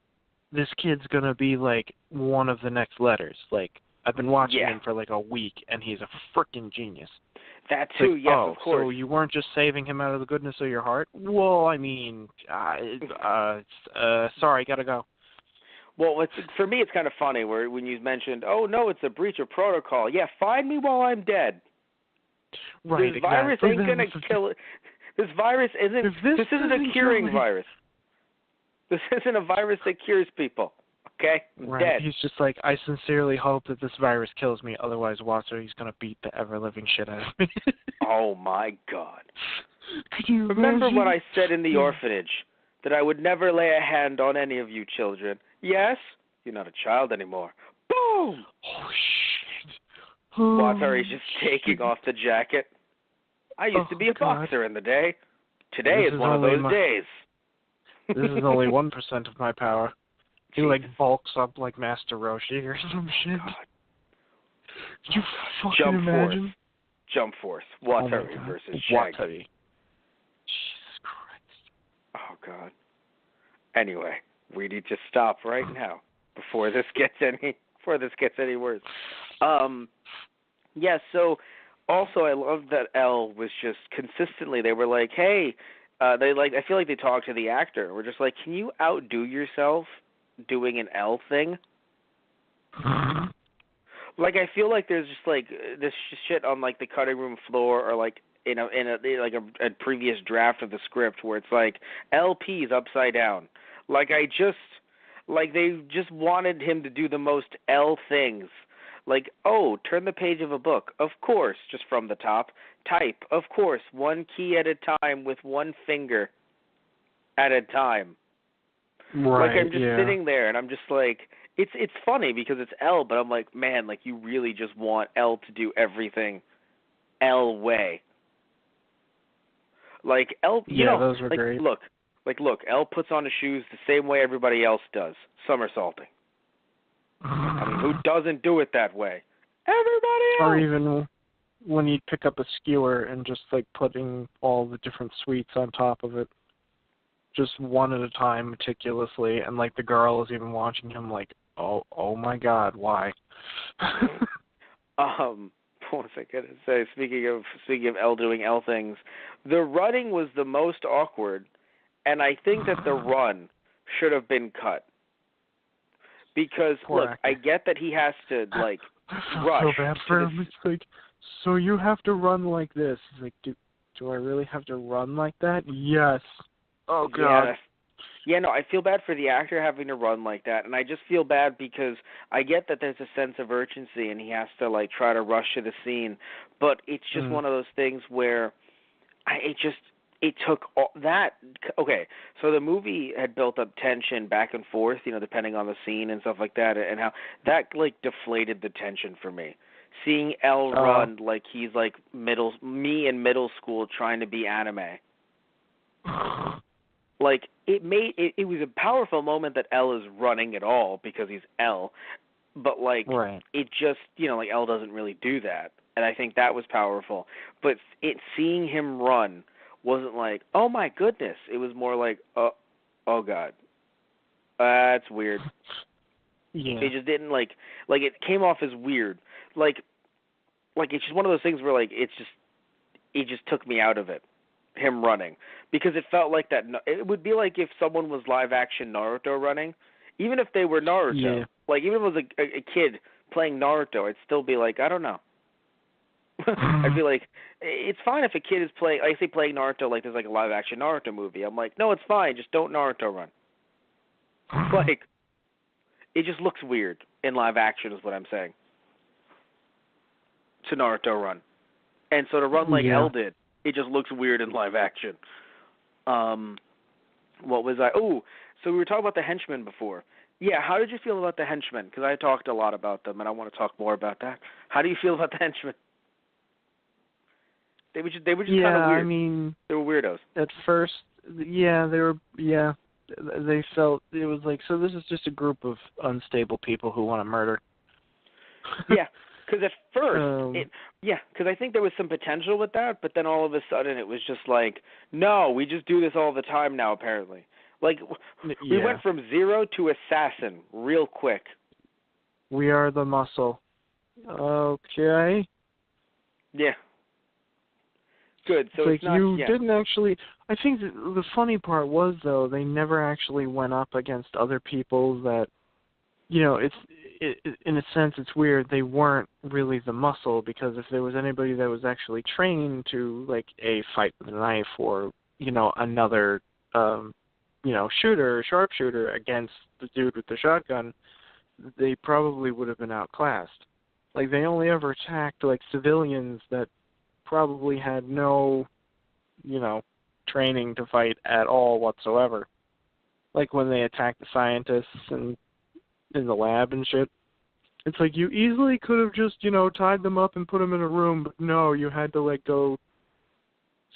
C: this kid's going to be one of the next letters. I've been watching him for a week, and he's a freaking genius.
B: That too, yes, of course.
C: So you weren't just saving him out of the goodness of your heart? Well, I mean, sorry, gotta go.
B: Well, for me, it's kind of funny when you mentioned, oh no, it's a breach of protocol. Yeah, find me while I'm dead.
C: Right,
B: This virus ain't gonna kill it. This virus isn't. This isn't a curing virus. This isn't a virus that cures people. Okay?
C: Right.
B: Dead.
C: He's just I sincerely hope that this virus kills me, otherwise Watari's going to beat the ever-living shit out of me.
B: Oh, my God.
C: Could you
B: Remember
C: imagine?
B: what I said in the orphanage, that I would never lay a hand on any of you children. Yes? You're not a child anymore. Boom!
C: Oh, shit.
B: Watch how he's just taking off the jacket. I used to be a
C: God.
B: boxer in the day. Today
C: This
B: is one of those days.
C: This is only 1% of my power. He, like, bulks up like Master Roshi or some shit.
B: God.
C: You fucking imagine?
B: Force. Jump Force. Watari versus Shaggy.
C: Watari. Jesus Christ.
B: Oh, God. Anyway, we need to stop right now before this gets any worse. Yeah, so also I love that Elle was just consistently, they were like, hey, I feel like they talked to the actor. We're just like, can you outdo yourself doing an Elle thing? Like, I feel like there's just like this shit on like the cutting room floor, or like in a previous draft of the script where it's like LP's upside down. Like they just wanted him to do the most L things. Like, oh, turn the page of a book. Of course, just from the top. Type. Of course, one key at a time with one finger at a time.
C: Right,
B: like I'm just sitting there and I'm just like, it's funny because it's L, but I'm like, man, like you really just want L to do everything L way. Like L, you know,
C: those were
B: like
C: great.
B: look, L puts on his shoes the same way everybody else does, somersaulting. I mean, who doesn't do it that way? Everybody else.
C: Or even when you pick up a skewer and just like putting all the different sweets on top of it, just one at a time meticulously, and like the girl is even watching him like, oh my God, why?
B: What was I gonna say? Speaking of L doing L things, the running was the most awkward, and I think that the run should have been cut. Because look, I get that he has to like rush.
C: So bad for him. It's like, so you have to run like this. He's like, do I really have to run like that? Yes. Oh God.
B: Yeah, no, I feel bad for the actor having to run like that, and I just feel bad because I get that there's a sense of urgency and he has to like try to rush to the scene, but it's just one of those things where it took all that. Okay, so the movie had built up tension back and forth, you know, depending on the scene and stuff like that, and how that like deflated the tension for me. Seeing L run like he's like me in middle school trying to be anime. Like it was a powerful moment that L is running at all because he's L, but like it just, you know, like L doesn't really do that, and I think that was powerful. But seeing him run wasn't like, oh my goodness. It was more like, oh God, that's weird.
C: Yeah.
B: It just didn't like it came off as weird. Like it's just one of those things where like it just took me out of it. Him running, because it felt like that. It would be like if someone was live action Naruto running, even if they were Naruto.
C: Yeah.
B: Like even if it was a kid playing Naruto, I'd still be like, I don't know. I'd be like, it's fine if a kid is playing. I say playing Naruto like there's like a live action Naruto movie. I'm like, no, it's fine. Just don't Naruto run. Like, it just looks weird in live action, is what I'm saying. To Naruto run, and so to run like L did. It just looks weird in live action. What was I? Oh, so we were talking about the henchmen before. Yeah, how did you feel about the henchmen? Because I talked a lot about them, and I want to talk more about that. How do you feel about the henchmen? They were just kind of weird.
C: I mean,
B: they were weirdos.
C: At first, they felt it was like, so this is just a group of unstable people who want to murder.
B: Yeah. Because at first, because I think there was some potential with that, but then all of a sudden it was just like, no, we just do this all the time now, apparently. Like, we went from zero to assassin real quick.
C: We are the muscle. Okay.
B: Yeah. Good. So
C: it's like
B: not,
C: you didn't actually. I think the funny part was, though, they never actually went up against other people that, you know, in a sense, it's weird. They weren't really the muscle, because if there was anybody that was actually trained to, like, fight with a knife, or, you know, another, sharpshooter against the dude with the shotgun, they probably would have been outclassed. Like, they only ever attacked, like, civilians that probably had no, training to fight at all whatsoever. Like when they attack the scientists and in the lab and shit. It's like you easily could have just, tied them up and put them in a room, but no, you had to go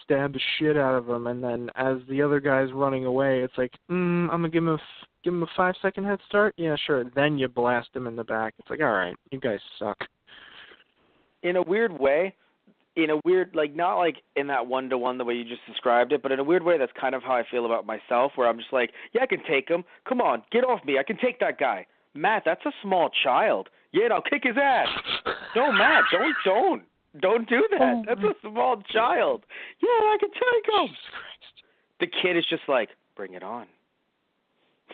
C: stab the shit out of them, and then as the other guy's running away, it's like, I'm gonna give him a 5-second head start. Yeah, sure. Then you blast him in the back. It's like, all right, you guys suck.
B: In a weird way, not like in that one-to-one the way you just described it, but in a weird way, that's kind of how I feel about myself, where I'm just like, yeah, I can take him. Come on, get off me. I can take that guy. Matt, that's a small child. Yeah, I'll kick his ass. No, Matt, don't do that. That's a small child. Yeah, I can take him.
C: Jesus Christ.
B: The kid is just like, bring it on.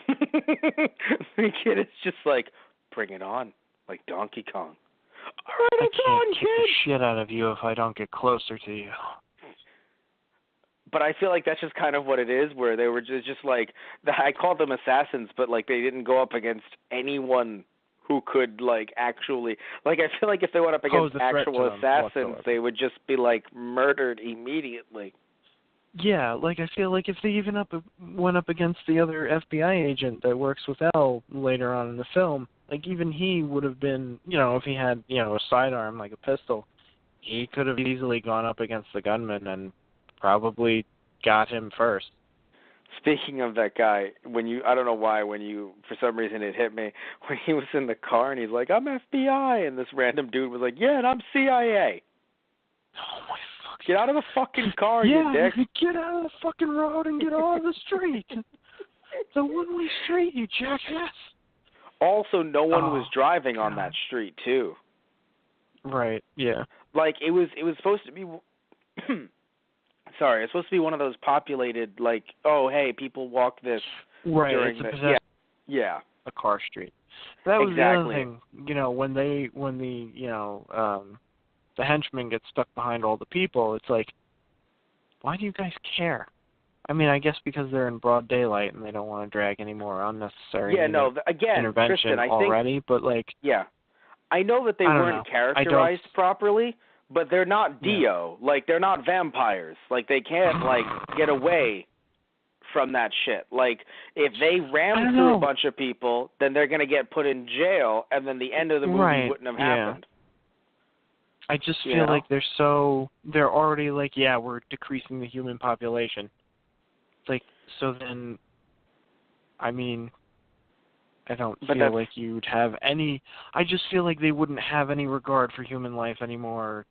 B: The kid is just like, bring it on, like Donkey Kong. All right, it's on,
C: kid. I can't kick the shit out of you if I don't get closer to you.
B: But I feel like that's just kind of what it is, where they were just like, I called them assassins, but like they didn't go up against anyone who could actually, I feel like if they went up against actual assassins, they would just be murdered immediately.
C: Yeah, I feel like if they even went up against the other FBI agent that works with L later on in the film, even he would have been, if he had, a sidearm like a pistol, he could have easily gone up against the gunman and probably got him first.
B: Speaking of that guy, I don't know why, for some reason it hit me, when he was in the car and he's like, I'm FBI, and this random dude was like, yeah, and I'm CIA.
C: Oh my fuck.
B: Get out of the fucking car,
C: you
B: dick.
C: Get out of the fucking road and get off the street. It's a one-way street, you jackass.
B: Also, no one was driving on that street, too.
C: Right, yeah.
B: It was supposed to be... Sorry, it's supposed to be one of those populated, oh, hey, people walk this during the... Yeah.
C: A car street. That was the other thing, when the henchmen get stuck behind all the people, it's like, why do you guys care? I mean, I guess because they're in broad daylight and they don't want to drag any more unnecessary intervention
B: Kristen,
C: already, but
B: Yeah. I know that they weren't characterized properly, but they're not Dio. They're not vampires. They can't, get away from that shit. If they ram through a bunch of people, then they're going to get put in jail, and then the end of the movie wouldn't have happened.
C: I just feel like they're already we're decreasing the human population. So then, I mean, I don't feel like you'd have any, I just feel like they wouldn't have any regard for human life anymore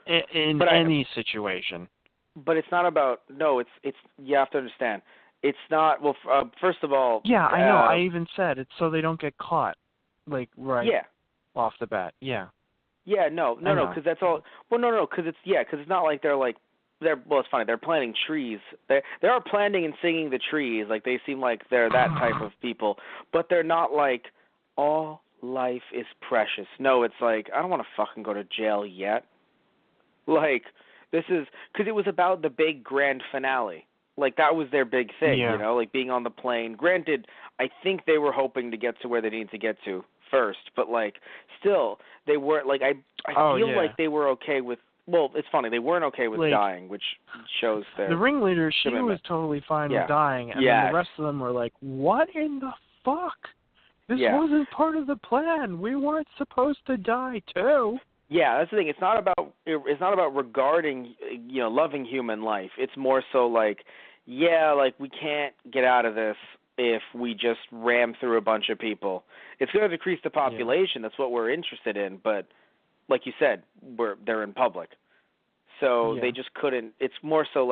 C: in any situation.
B: But it's not about, it's you have to understand. It's not, first of all.
C: Yeah, I know, I even said it's so they don't get caught, off the bat, yeah.
B: Yeah, no, because that's all, because it's not like it's funny, they're planting trees. They are planting and singing the trees, they seem like they're that type of people, but they're not all life is precious. No, it's I don't want to fucking go to jail yet. This is, because it was about the big grand finale. That was their big thing, being on the plane. Granted, I think they were hoping to get to where they needed to get to first, but still, they weren't, I feel like they were okay with, well, it's funny, they weren't okay with dying, which shows their
C: the ringleader, she
B: commitment.
C: Was totally fine with dying, and then the rest of them were like, what in the fuck? This wasn't part of the plan. We weren't supposed to die, too.
B: Yeah, that's the thing. It's not about regarding, loving human life. It's more so we can't get out of this if we just ram through a bunch of people. It's going to decrease the population. That's what we're interested in, but like you said, they're in public. So they just couldn't. It's more so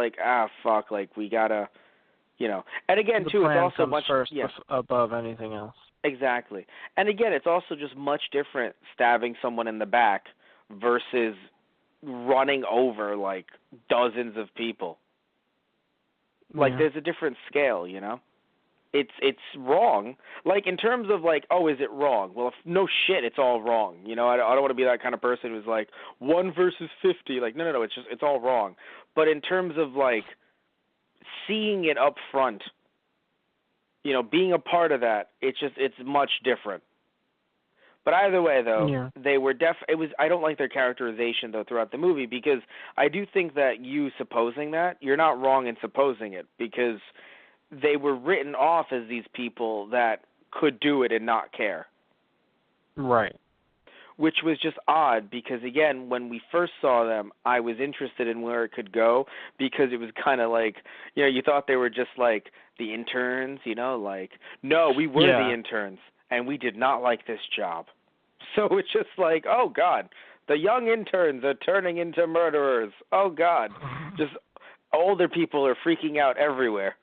B: fuck, we gotta, And again,
C: the
B: too,
C: plan
B: it's also
C: comes first above anything else.
B: Exactly. And again, it's also just much different stabbing someone in the back versus running over dozens of people. There's a different scale, It's wrong. In terms of is it wrong? Well, no shit, it's all wrong. I don't want to be that kind of person who's 1 versus 50. No, it's all wrong. But in terms of seeing it up front, being a part of that, it's much different. But either way, though,
C: Yeah.
B: they were it was. I don't like their characterization though throughout the movie, because I do think that you supposing that, you're not wrong in supposing it, because they were written off as these people that could do it and not care.
C: Right.
B: Which was just odd, because again, when we first saw them, I was interested in where it could go, because it was kind of like, you thought they were just like the interns, like, no, we were the interns, and we did not like this job. So it's just like, oh God, the young interns are turning into murderers. Oh God, just older people are freaking out everywhere.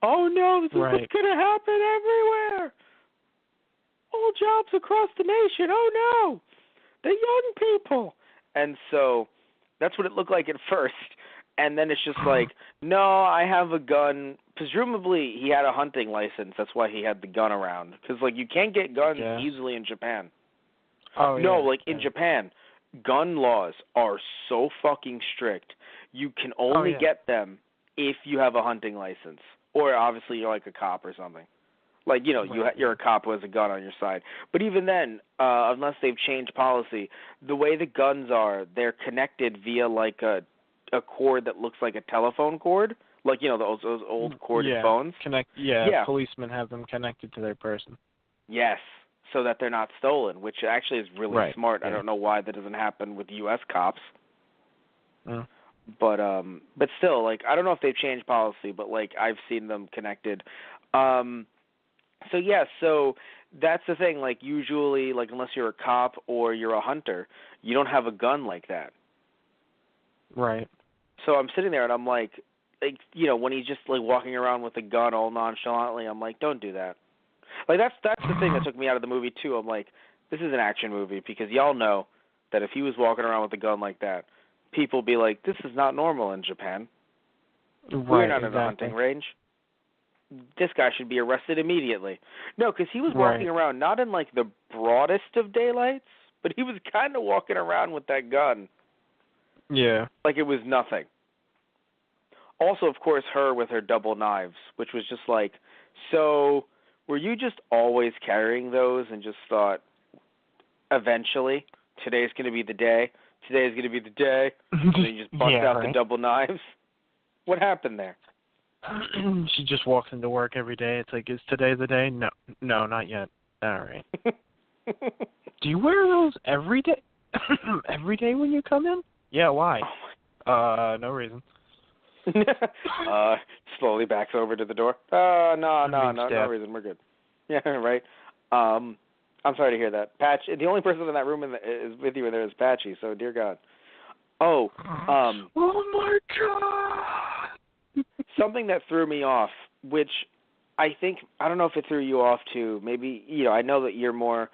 B: Oh no, this is what's going to happen everywhere. All jobs across the nation. Oh no, the young people. And so that's what it looked like at first. And then it's just like, no, I have a gun. Presumably he had a hunting license. That's why he had the gun around. Because, like, you can't get guns easily in Japan.
C: Oh,
B: no,
C: yeah.
B: like, in Japan, gun laws are so fucking strict. You can only get them if you have a hunting license. Or, obviously, you're like a cop or something. Like, you're a cop who has a gun on your side. But even then, unless they've changed policy, the way the guns are, they're connected via, like, a cord that looks like a telephone cord. Like, those old corded phones.
C: Policemen have them connected to their person.
B: Yes, so that they're not stolen, which actually is really smart. Yeah. I don't know why that doesn't happen with U.S. cops. But still, like, I don't know if they've changed policy, but, like, I've seen them connected. So that's the thing. Like, usually, like, unless you're a cop or you're a hunter, you don't have a gun like that.
C: Right.
B: So I'm sitting there and I'm like, when he's just, like, walking around with a gun all nonchalantly, I'm like, don't do that. Like, that's the thing that took me out of the movie, too. I'm like, this is an action movie, because y'all know that if he was walking around with a gun like that, people be like, this is not normal in Japan. We're not in a hunting range. This guy should be arrested immediately. No, because he was walking around not in, like, the broadest of daylights, but he was kind of walking around with that gun.
C: Yeah.
B: Like it was nothing. Also, of course, her with her double knives, which was just like, so were you just always carrying those and just thought, eventually, today's going to be the day, today's going to be the day, and then you just bust out the double knives? What happened there?
C: She just walks into work every day. It's like, is today the day? No, not yet. All right. Do you wear those every day? Every day when you come in? Yeah, why? No reason.
B: Slowly backs over to the door. No reason. We're good. Yeah, right. I'm sorry to hear that. Patch, the only person in that room is with you in there is Patchy, so dear God. Oh my God. Something that threw me off, which I don't know if it threw you off too. Maybe, I know that you're more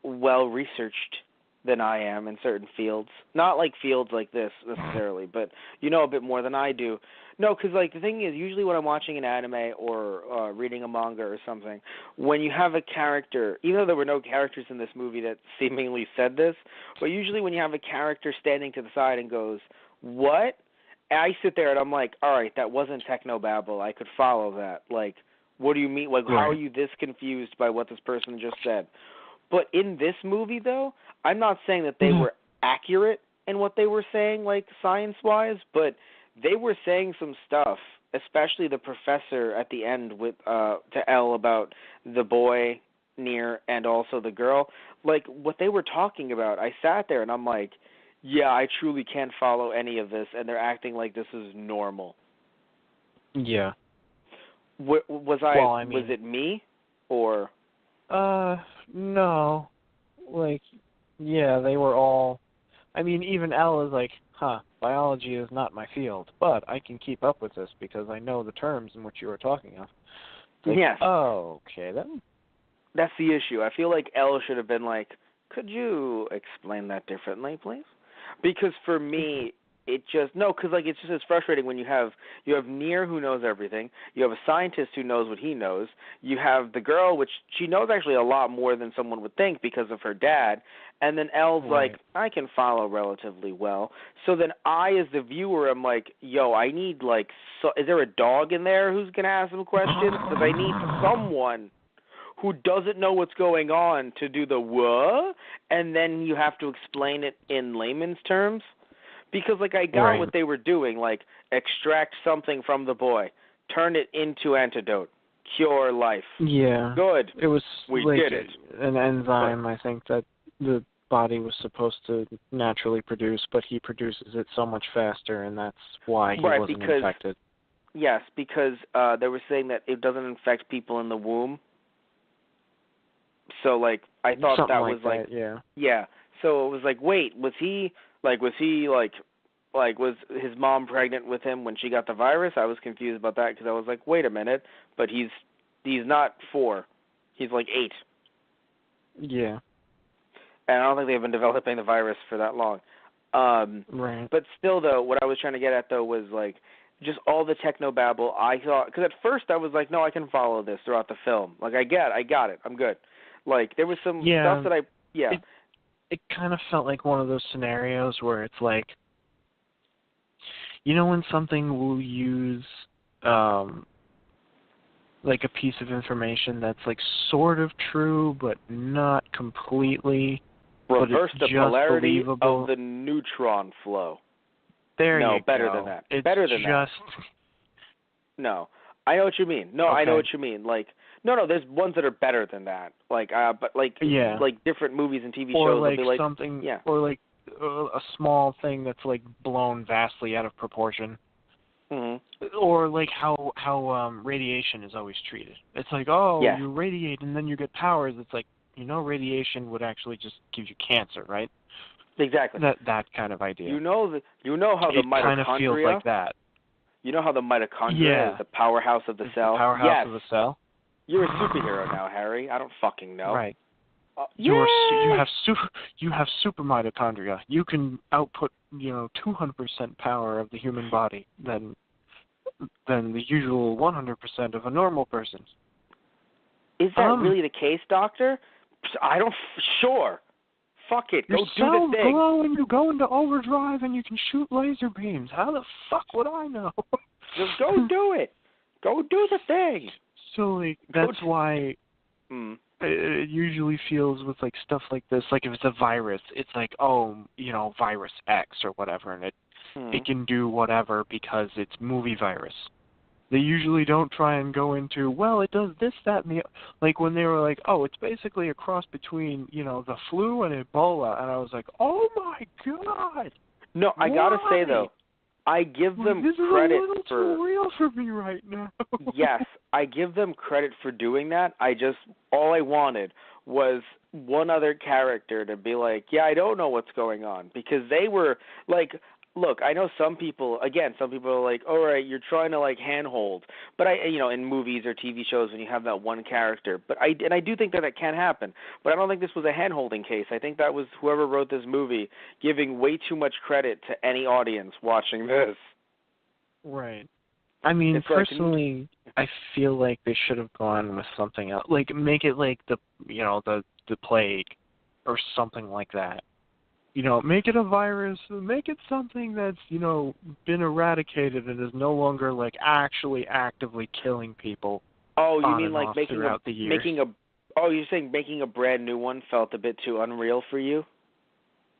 B: well-researched than I am in certain fields. Not like fields like this necessarily, but you know a bit more than I do. No, because like the thing is, usually when I'm watching an anime or reading a manga or something, when you have a character, even though there were no characters in this movie that seemingly said this, but usually when you have a character standing to the side and goes, what? And I sit there and I'm like, all right, that wasn't technobabble. I could follow that. Like, what do you mean? Like, how are you this confused by what this person just said? But in this movie, though, I'm not saying that they were accurate in what they were saying, like, science-wise, but they were saying some stuff, especially the professor at the end with to Elle about the boy near and also the girl. Like, what they were talking about, I sat there and I'm like, yeah, I truly can't follow any of this, and they're acting like this is normal.
C: Yeah.
B: Was it me, or?
C: No. Like, yeah, they were all, I mean, even Elle is like, biology is not my field, but I can keep up with this because I know the terms in which you were talking of. Like,
B: yes.
C: Oh, okay, then. That's
B: the issue. I feel like Elle should have been like, could you explain that differently, please? Because for me, because it's frustrating when you have Nier who knows everything, you have a scientist who knows what he knows, you have the girl, which she knows actually a lot more than someone would think because of her dad, and then Elle's like, I can follow relatively well. So then I, as the viewer, am like, yo, I need is there a dog in there who's going to ask some questions? Because I need someone who doesn't know what's going on to do the what, and then you have to explain it in layman's terms. Because, like, I got what they were doing, like, extract something from the boy, turn it into antidote, cure life.
C: Yeah.
B: Good.
C: It was
B: we
C: like
B: did it.
C: An enzyme, I think, that the body was supposed to naturally produce, but he produces it so much faster, and that's why he wasn't infected.
B: Yes, because they were saying that it doesn't infect people in the womb. So, like, I thought
C: something
B: that was
C: like that, yeah.
B: Yeah. So it was like, wait, was his mom pregnant with him when she got the virus? I was confused about that because I was like, wait a minute, but he's not 4. He's like 8.
C: Yeah.
B: And I don't think they've been developing the virus for that long.
C: Right.
B: But still, though, what I was trying to get at, though, was, like, just all the technobabble. I thought, because at first I was like, no, I can follow this throughout the film. Like, I got it. I'm good. Like, there was some stuff that
C: It kind of felt like one of those scenarios where it's like, you know, when something will use, like a piece of information that's like sort of true, but not completely.
B: Reverse
C: but
B: the
C: it's
B: polarity
C: just believable.
B: of the neutron flow.
C: There you go.
B: No, better than that.
C: It's
B: better than that. No, I know what you mean. No,
C: okay.
B: I know what you mean. Like, no, there's ones that are better than that. Like, but like, like different movies and TV shows.
C: Or like
B: will be like
C: something, or like a small thing that's like blown vastly out of proportion.
B: Mm-hmm.
C: Or like how radiation is always treated. It's like, you radiate and then you get powers. It's like, radiation would actually just give you cancer, right?
B: Exactly.
C: That kind of idea.
B: You know how the mitochondria.
C: It kind of feels like that.
B: You know how the mitochondria is the powerhouse of the cell?
C: The powerhouse of the cell?
B: You're a superhero now, Harry. I don't fucking know.
C: Right.
B: You
C: have super mitochondria. You can output 200% power of the human body than the usual 100% of a normal person.
B: Is that really the case, Doctor? I don't. Sure. Fuck it. Go do the thing.
C: Your cells glow and you go into overdrive and you can shoot laser beams. How the fuck would I know?
B: Just go do it. Go do the thing.
C: So, like, that's why it usually feels with, like, stuff like this. Like, if it's a virus, it's like, virus X or whatever, and it can do whatever because it's movie virus. They usually don't try and go into, well, it does this, that, and the... Like, when they were like, it's basically a cross between, the flu and Ebola, and I was like, oh, my God!
B: No, I gotta say, though, I give them credit
C: for... This is a little too real for me right now.
B: Yes, I give them credit for doing that. All I wanted was one other character to be like, yeah, I don't know what's going on. Because they were, like... Look, I know some people are like, all right, you're trying to, like, handhold. But, in movies or TV shows when you have that one character. But I do think that can happen. But I don't think this was a hand-holding case. I think that was whoever wrote this movie giving way too much credit to any audience watching this.
C: Right. I mean, it's personally, I feel like they should have gone with something else. Like, make it like the plague or something like that. Make it a virus, make it something that's, been eradicated and is no longer, like, actually actively killing people.
B: Oh, you mean like you're saying making a brand new one felt a bit too unreal for you?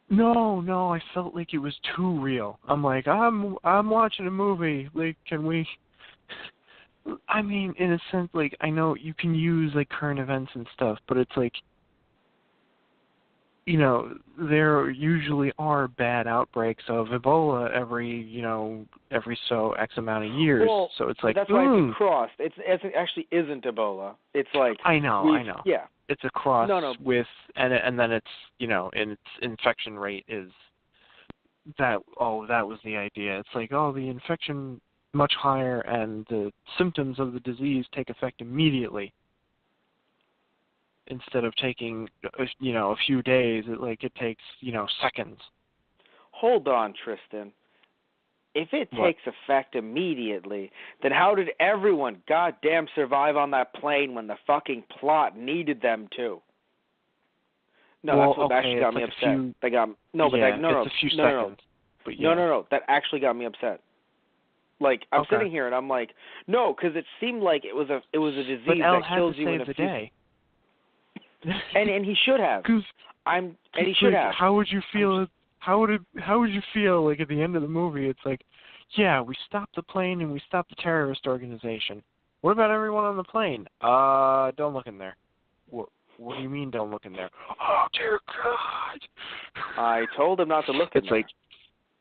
C: No, I felt like it was too real. I'm like, I'm watching a movie, like, can we... I mean, in a sense, like, I know you can use, like, current events and stuff, but it's like, there usually are bad outbreaks of Ebola every so X amount of years.
B: Well,
C: so it's like,
B: that's why it's crossed. It actually isn't Ebola. It's like
C: I know.
B: Yeah,
C: it's a cross with, and then it's and its infection rate is that. Oh, that was the idea. It's like, the infection much higher, and the symptoms of the disease take effect immediately. Instead of taking, a few days, it takes, seconds.
B: Hold on, Tristan. If it takes effect immediately, then how did everyone goddamn survive on that plane when the fucking plot needed them to? No, that's what actually got me upset.
C: It's a few seconds. But
B: No. That actually got me upset. Like, I'm sitting here and I'm like, no, because it seemed like it was a disease that kills you in a few. And he should have. And he should have.
C: How would you feel? How would you feel like at the end of the movie? It's like, yeah, we stopped the plane and we stopped the terrorist organization. What about everyone on the plane? Don't look in there. What do you mean don't look in there? Oh dear God!
B: I told him not to look in there.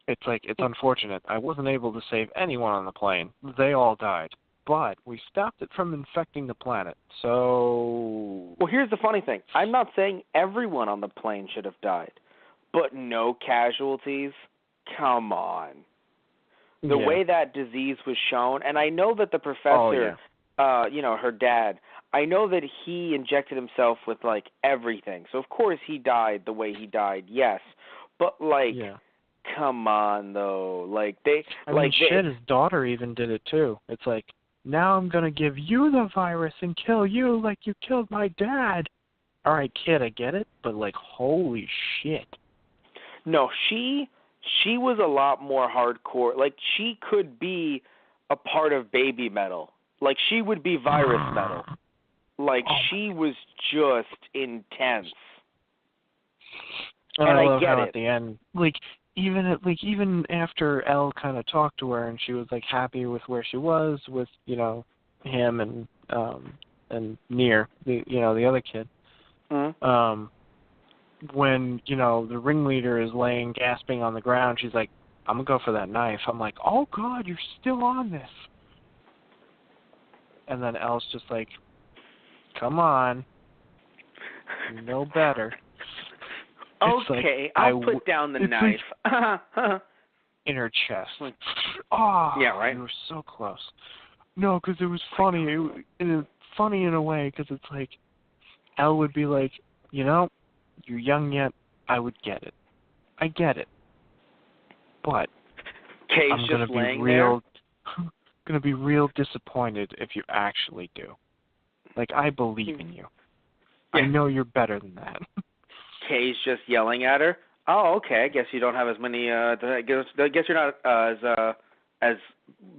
C: It's unfortunate. I wasn't able to save anyone on the plane. They all died. But we stopped it from infecting the planet. So...
B: Well, here's the funny thing. I'm not saying everyone on the plane should have died. But no casualties? Come on. The way that disease was shown, and I know that the professor, her dad, I know that he injected himself with, like, everything. So, of course, he died the way he died, yes. But, like, come on, though. Like, his
C: daughter even did it, too. It's like, now I'm going to give you the virus and kill you like you killed my dad. All right, kid, I get it, but, like, holy shit.
B: No, she was a lot more hardcore. Like, she could be a part of baby metal. Like, she would be virus metal. Like, she was just intense.
C: And I love how at the end, even after Elle kind of talked to her and she was, like, happy with where she was with, him and Near, the other kid.
B: Mm-hmm.
C: When, the ringleader is laying gasping on the ground, she's like, I'm going to go for that knife. I'm like, oh, God, you're still on this. And then Elle's just like, come on. You know better.
B: Okay, I'll put down the knife.
C: Like, in her chest. Oh,
B: yeah, right?
C: You were so close. No, because it was funny. Funny in a way, because it's like, Elle would be like, you're young yet, I would get it. I get it. But
B: Kay's
C: I'm going to be real disappointed if you actually do. Like, I believe in you. Yeah. I know you're better than that.
B: Kay's just yelling at her. Oh, okay. I guess you don't have as many. I guess you're not as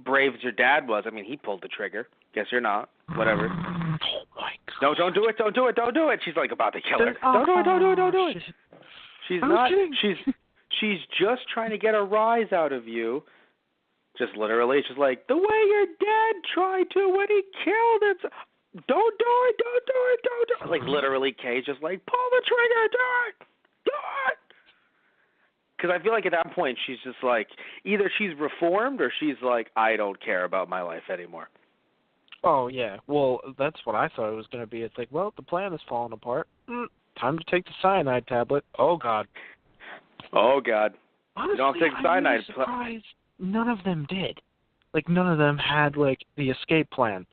B: brave as your dad was. I mean, he pulled the trigger. Guess you're not. Whatever.
C: Oh my God.
B: No, don't do it. Don't do it. Don't do it. She's like about to kill her. Don't do it. Don't do it. Don't do it. She's not. She's just trying to get a rise out of you. Just literally, she's like, the way your dad tried to when he killed it. Don't do it. Don't do it. Don't do it. Like literally, Kay's just like, pull the trigger. Do it. Do it. Because I feel like at that point, she's just like, either she's reformed or she's like, I don't care about my life anymore.
C: Oh, yeah. Well, that's what I thought it was going to be. It's like, well, the plan is falling apart. Time to take the cyanide tablet. Oh, God.
B: Oh, God.
C: Honestly,
B: you don't take cyanide.
C: I'm surprised none of them did. Like, none of them had, like, the escape plan.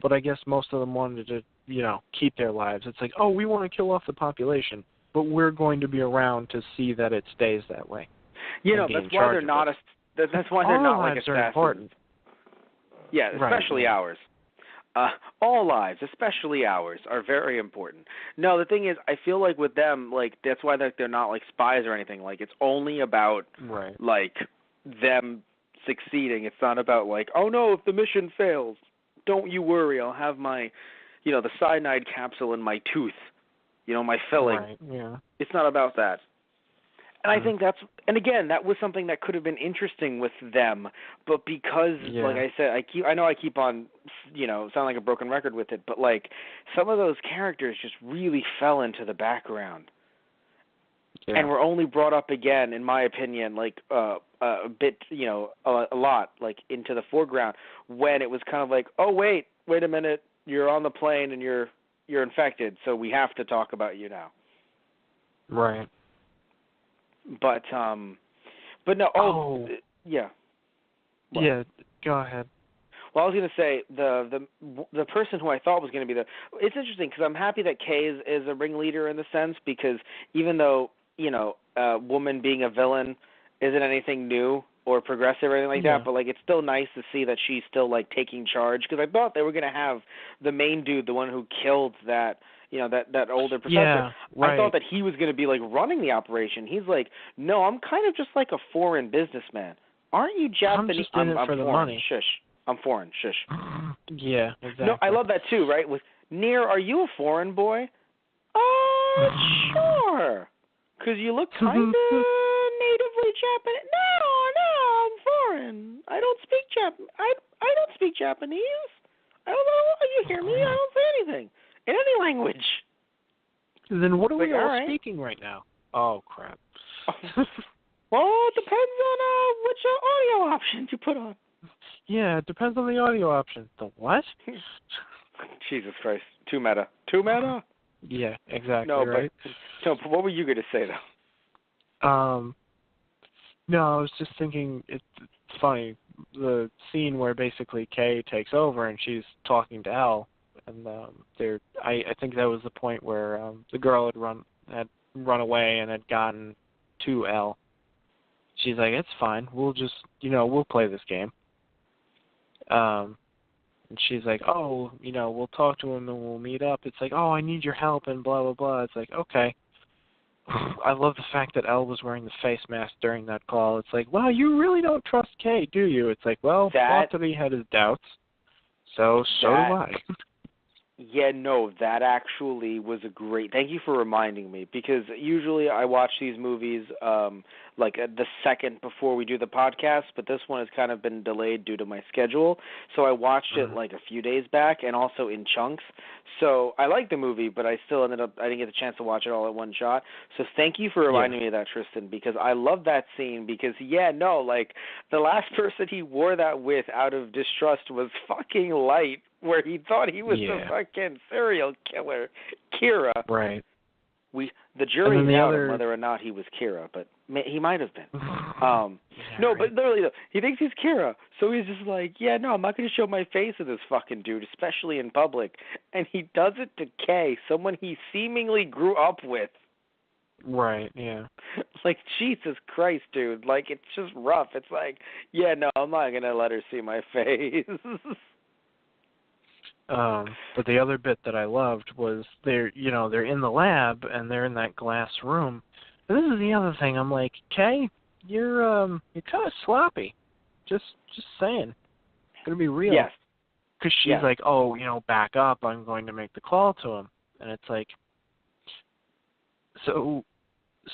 C: But I guess most of them wanted to, keep their lives. It's like, oh, we want to kill off the population, but we're going to be around to see that it stays that way.
B: That's why they're not that's why they're not like assassins.
C: Important.
B: Yeah, especially ours. All lives, especially ours, are very important. No, the thing is, I feel like with them, like, that's why they're not like spies or anything. Like, it's only about like them succeeding. It's not about like, oh no, if the mission fails, don't you worry, I'll have my, the cyanide capsule in my tooth, my filling.
C: Right. Yeah.
B: It's not about that. And I think and again, that was something that could have been interesting with them, but because, like I said, I know I keep on, sound like a broken record with it, but like some of those characters just really fell into the background, and were only brought up again, in my opinion, like a bit, a lot, like into the foreground when it was kind of like, oh wait a minute, you're on the plane and you're infected, so we have to talk about you now.
C: Right.
B: But no. Yeah. What?
C: Yeah. Go ahead.
B: Well, I was going to say the person who I thought was going to be it's interesting because I'm happy that Kay is a ringleader in the sense, because even though a woman being a villain isn't anything new or progressive or anything like that, but like it's still nice to see that she's still like taking charge, because I thought they were going to have the main dude, the one who killed that. That older professor.
C: Yeah, right.
B: I thought that he was going to be, like, running the operation. He's like, no, I'm kind of just like a foreign businessman. Aren't you Japanese?
C: I'm just in it for the money.
B: Shush. I'm foreign. Shush.
C: Yeah, exactly.
B: No, I love that, too, right? With Near, are you a foreign boy? not sure. Because you look kind of natively Japanese. No, I'm foreign. I don't speak I don't speak Japanese. I don't know. You hear me? I don't say anything in any language.
C: Then what are we all
B: right.
C: speaking right now? Oh, crap.
B: Well, it depends on which audio options you put on.
C: Yeah, it depends on the audio option. The what?
B: Jesus Christ. Too meta. Too meta?
C: Yeah, exactly,
B: no,
C: right?
B: But what were you going to say, though?
C: No, I was just thinking, it's funny, the scene where basically Kay takes over and she's talking to Al, and I think that was the point where the girl had run away and had gotten to Al. She's like, it's fine, we'll just, we'll play this game. And she's like, oh, we'll talk to him and we'll meet up. It's like, oh, I need your help and blah, blah, blah. It's like, okay. I love the fact that Elle was wearing the face mask during that call. It's like, wow, you really don't trust Kay, do you? It's like, well, Valtteri had his doubts, so do I.
B: Yeah, no, that actually was a great... Thank you for reminding me, because usually I watch these movies the second before we do the podcast, but this one has kind of been delayed due to my schedule. So I watched it a few days back and also in chunks. So I like the movie, but I didn't get the chance to watch it all at one shot. So thank you for reminding me of that, Tristan, because I love that scene because, the last person he wore that with out of distrust was fucking Light, where he thought he was the fucking serial killer, Kira.
C: Right.
B: The jury's out on whether or not he was Kira, but he might have been. But literally, he thinks he's Kira, so he's just like, I'm not going to show my face to this fucking dude, especially in public. And he does it to Kay, someone he seemingly grew up with.
C: Right, yeah.
B: Like, Jesus Christ, dude. Like, it's just rough. It's like, I'm not going to let her see my face.
C: But the other bit that I loved was they're in the lab and they're in that glass room. And this is the other thing. I'm like, Kay, you're kind of sloppy. Just saying. Gonna be real.
B: Yes.
C: Because she's like, oh, back up. I'm going to make the call to him. And it's like, so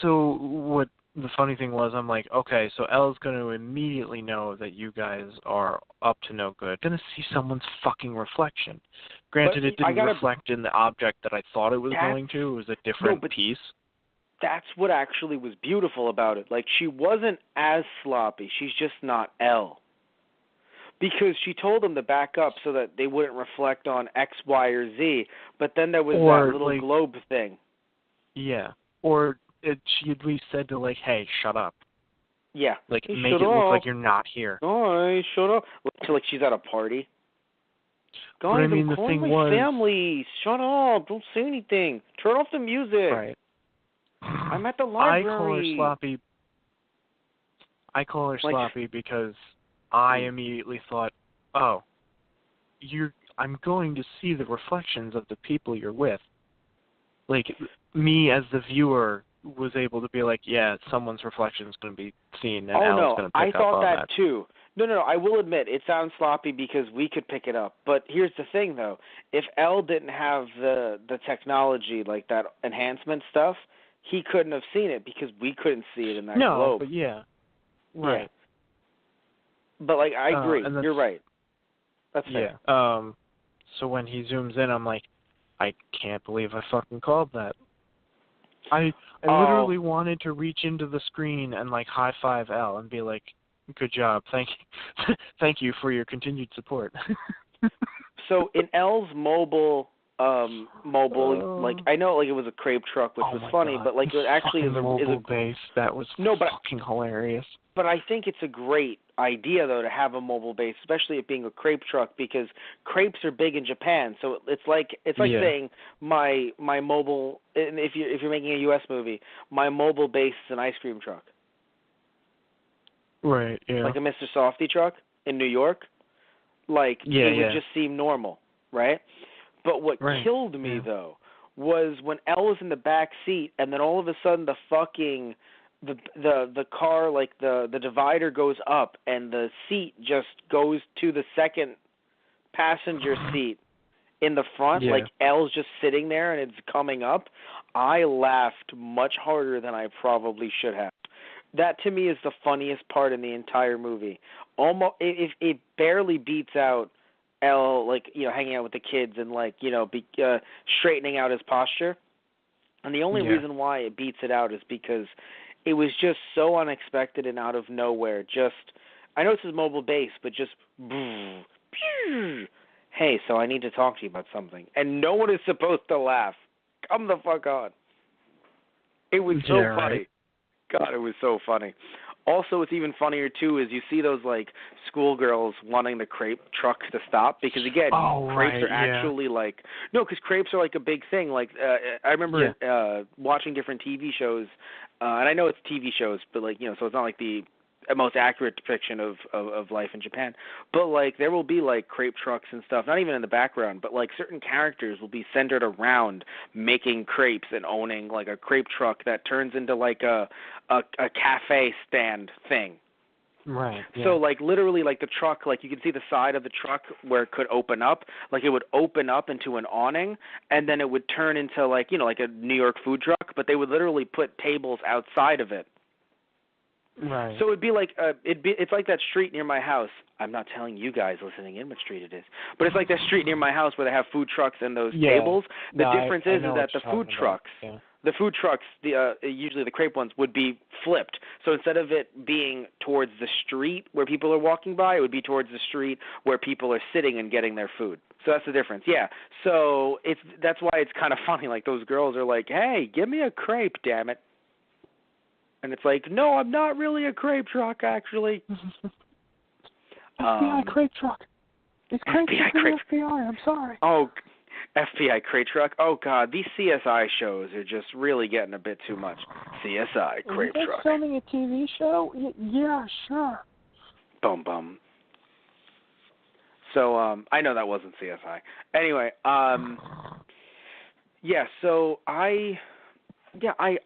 C: what? The funny thing was, I'm like, okay, so Elle's going to immediately know that you guys are up to no good. Going to see someone's fucking reflection. Granted, it didn't reflect in the object that I thought it was going to. It was a different piece.
B: That's what actually was beautiful about it. Like, she wasn't as sloppy. She's just not Elle. Because she told them to back up so that they wouldn't reflect on X, Y, or Z. But then there was that little globe thing.
C: Yeah. Or... she at least said to, hey, shut up.
B: Yeah.
C: Make it look like you're not here.
B: Oh, shut up. Like she's at a party. Guys, I'm calling my family. Shut up. Don't say anything. Turn off the music.
C: Right.
B: I'm at the library.
C: I call her sloppy because I immediately thought, oh, I'm going to see the reflections of the people you're with. Like, me as the viewer was able to be like, someone's reflection is going to be seen, and Al's going to pick up on that.
B: I thought that too. No, I will admit, it sounds sloppy because we could pick it up. But here's the thing, though. If Elle didn't have the technology, like that enhancement stuff, he couldn't have seen it because we couldn't see it in that globe.
C: But right.
B: Yeah. But, I agree. You're right. That's fair.
C: Yeah. So when he zooms in, I'm like, I can't believe I fucking called that. I literally wanted to reach into the screen and high five Al and be like, good job, thank you for your continued support.
B: So in L's mobile, I know it was a crepe truck, which was funny,
C: God.
B: but it actually is a
C: mobile base. That was fucking hilarious.
B: But I think it's a great idea though to have a mobile base, especially it being a crepe truck, because crepes are big in Japan. So it's like saying my mobile. And if you're making a U.S. movie, my mobile base is an ice cream truck.
C: Right. Yeah.
B: Like a Mr. Softy truck in New York. It would just seem normal, right? But what killed me though was when Elle was in the back seat, and then all of a sudden the fucking the car, the divider goes up, and the seat just goes to the second passenger seat in the front,
C: Yeah.
B: like L's just sitting there and it's coming up, I laughed much harder than I probably should have. That to me is the funniest part in the entire movie. Almost, it barely beats out L, like, you know, hanging out with the kids and, like, you know, straightening out his posture. And the only reason why it beats it out is because it was just so unexpected and out of nowhere. Just, I know this is mobile base, but just, hey, so I need to talk to you about something. And no one is supposed to laugh. Come the fuck on. It was so funny.
C: Right.
B: God, it was so funny. Also, what's even funnier, too, is you see those, like, schoolgirls wanting the crepe trucks to stop. Because, again, crepes are actually, like... No, because crepes are, like, a big thing. Like, I remember watching different TV shows, and I know it's TV shows, but, like, you know, so it's not, like, the most accurate depiction of life in Japan. But, like, there will be, like, crepe trucks and stuff, not even in the background, but, like, certain characters will be centered around making crepes and owning, like, a crepe truck that turns into, like, a cafe stand thing.
C: Right. Yeah.
B: So, like, literally, like, the truck, like, you can see the side of the truck where it could open up. Like, it would open up into an awning, and then it would turn into, like, you know, like a New York food truck, but they would literally put tables outside of it.
C: Right.
B: So it'd be like it's like that street near my house. I'm not telling you guys listening in what street it is, but it's like that street near my house where they have food trucks and those tables. The difference is that the food trucks, usually the crepe ones would be flipped. So instead of it being towards the street where people are walking by, it would be towards the street where people are sitting and getting their food. So that's the difference. Yeah. So that's why it's kind of funny. Like those girls are like, "Hey, give me a crepe, damn it." And it's like, no, I'm not really a crepe truck, actually.
C: FBI crepe truck. It's crepe
B: FBI
C: truck
B: crepe.
C: FBI. I'm sorry.
B: Oh, FBI crepe truck. Oh God, these CSI shows are just really getting a bit too much. CSI crepe
C: Are you
B: truck.
C: filming a TV show? Yeah, sure.
B: Bum bum. So I know that wasn't CSI. Anyway, yeah. So I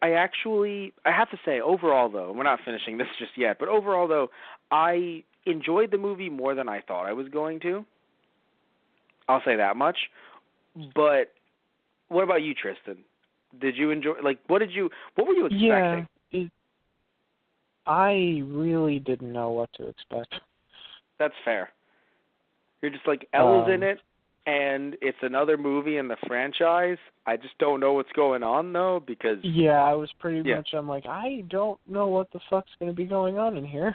B: actually, I have to say, overall, though, we're not finishing this just yet, but overall, though, I enjoyed the movie more than I thought I was going to. I'll say that much. But what about you, Tristan? Did you enjoy, like, what were you expecting?
C: Yeah, I really didn't know what to expect.
B: That's fair. You're just like, Elle's in it, and it's another movie in the franchise. I just don't know what's going on, though, because...
C: Yeah, I was pretty much, I'm like, I don't know what the fuck's going to be going on in here.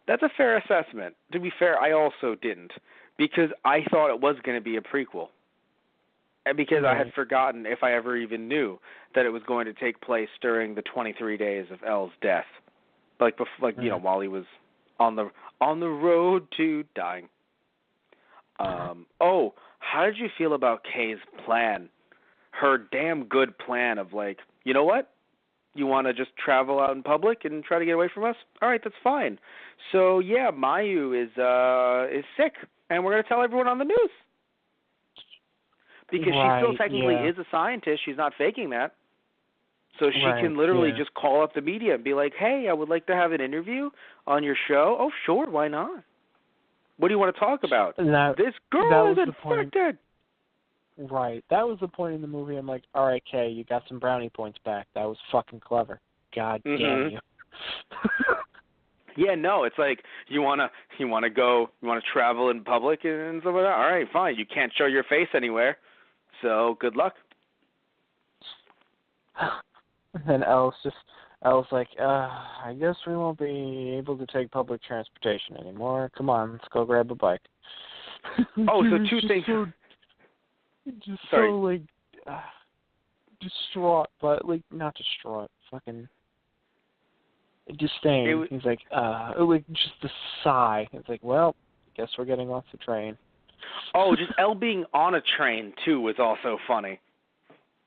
B: That's a fair assessment. To be fair, I also didn't, because I thought it was going to be a prequel. And because I had forgotten, if I ever even knew, that it was going to take place during the 23 days of Elle's death. You know, while he was on the road to dying. How did you feel about Kay's plan? Her damn good plan of, like, you know what? You want to just travel out in public and try to get away from us? All right, that's fine. So, yeah, Mayu is sick, and we're going to tell everyone on the news. Because she still technically is a scientist. She's not faking that. So she can literally just call up the media and be like, hey, I would like to have an interview on your show. Oh, sure, why not? What do you want to talk about? This girl is infected.
C: Right. That was the point in the movie. I'm like, all right, Kay, you got some brownie points back. That was fucking clever. God damn you.
B: Yeah, no, it's like you wanna travel in public and stuff like that. All right, fine. You can't show your face anywhere, so good luck.
C: And then Elle's like, I guess we won't be able to take public transportation anymore. Come on, let's go grab a bike.
B: Oh, so two things.
C: So like distraught, but like not distraught, fucking disdain. He's like, just a sigh. It's like, well, guess we're getting off the train.
B: Oh, just Elle being on a train too was also funny.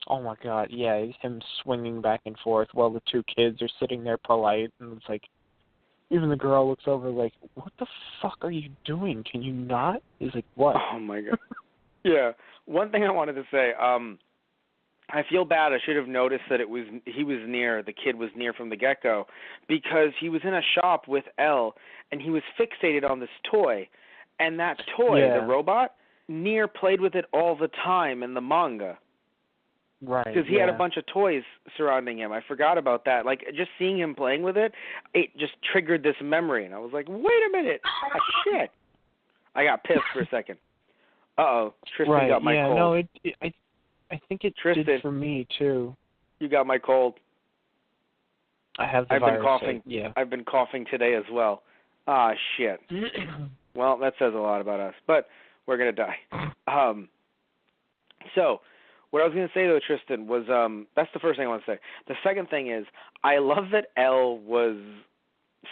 C: Oh my God, yeah, him swinging back and forth while the two kids are sitting there polite, and it's like, even the girl looks over like, what the fuck are you doing? Can you not? He's like, what?
B: Oh my God. Yeah. One thing I wanted to say, I feel bad. I should have noticed that the kid was near from the get-go, because he was in a shop with Elle, and he was fixated on this toy, and that toy, the robot, Nier played with it all the time in the manga.
C: Right.
B: Because he had a bunch of toys surrounding him. I forgot about that. Like, just seeing him playing with it, it just triggered this memory. And I was like, wait a minute. Ah, shit. I got pissed for a second. Uh-oh. Tristan got my cold.
C: No, I think it
B: Tristan,
C: did for me, too.
B: You got my cold.
C: I have the
B: I've
C: virus.
B: been coughing.
C: Yeah.
B: I've been coughing today as well. Ah, shit. Well, that says a lot about us. But we're going to die. So, what I was going to say, though, Tristan, was that's the first thing I want to say. The second thing is, I love that L was,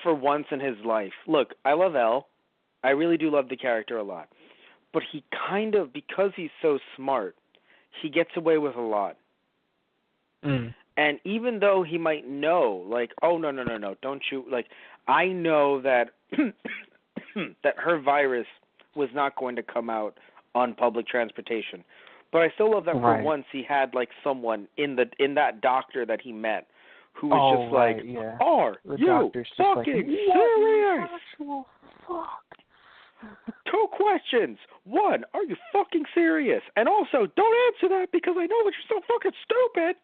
B: for once in his life, look, I love L. I really do love the character a lot. But he kind of, because he's so smart, he gets away with a lot.
C: Mm.
B: And even though he might know, like, oh, no, don't you, like, I know that that her virus was not going to come out on public transportation. But I still love that for once he had, like, someone in that doctor that he met who was just like, are you fucking serious?
C: Fuck.
B: 2 questions. 1, are you fucking serious? And also, don't answer that because I know that you're so fucking stupid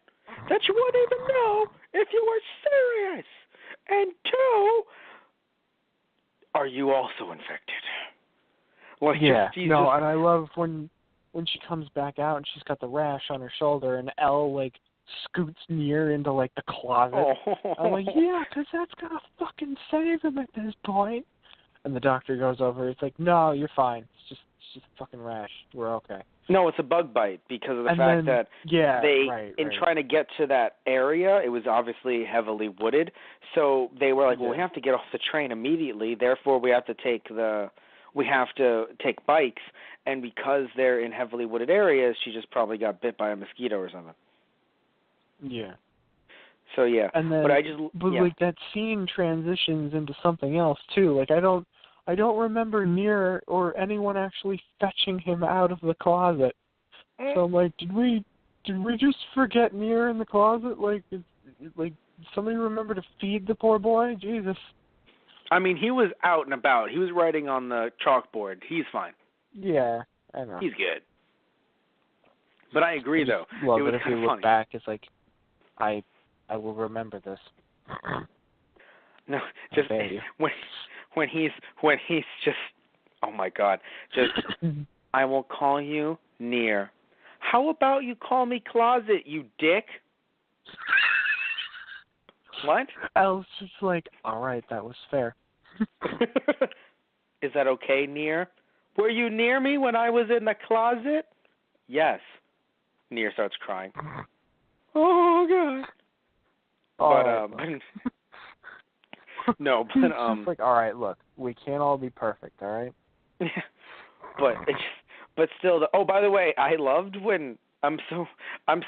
B: that you wouldn't even know if you were serious. And 2, are you also infected? Like,
C: and I love when she comes back out and she's got the rash on her shoulder and Elle, like, scoots near into, like, the closet.
B: Oh.
C: I'm like, yeah, because that's going to fucking save him at this point. And the doctor goes over. It's like, no, you're fine. It's just a fucking rash. We're okay.
B: No, it's a bug bite because of the fact that in trying to get to that area, it was obviously heavily wooded. So they were like, well, we have to get off the train immediately. Therefore, we have to take bikes. And because they're in heavily wooded areas, she just probably got bit by a mosquito or something.
C: Yeah.
B: So yeah,
C: and then, like that scene transitions into something else too. Like I don't remember Nier or anyone actually fetching him out of the closet. So I'm like, did we just forget Nier in the closet? Like somebody remember to feed the poor boy? Jesus.
B: I mean, he was out and about. He was writing on the chalkboard. He's fine.
C: Yeah, I know.
B: He's good. But I agree, though.
C: Well,
B: it was
C: if you look
B: funny.
C: back, it's like, I will remember this.
B: No, just when he's just, oh my God, just I will call you Nier. How about you call me Closet, you dick? What?
C: I was just like, all right, that was fair.
B: Is that okay, Nier? Were you near me when I was in the closet? Yes. Nier starts crying. Oh God. No, but
C: it's like, all right, look, we can't all be perfect, all right?
B: but still. Oh, by the way, I loved when I'm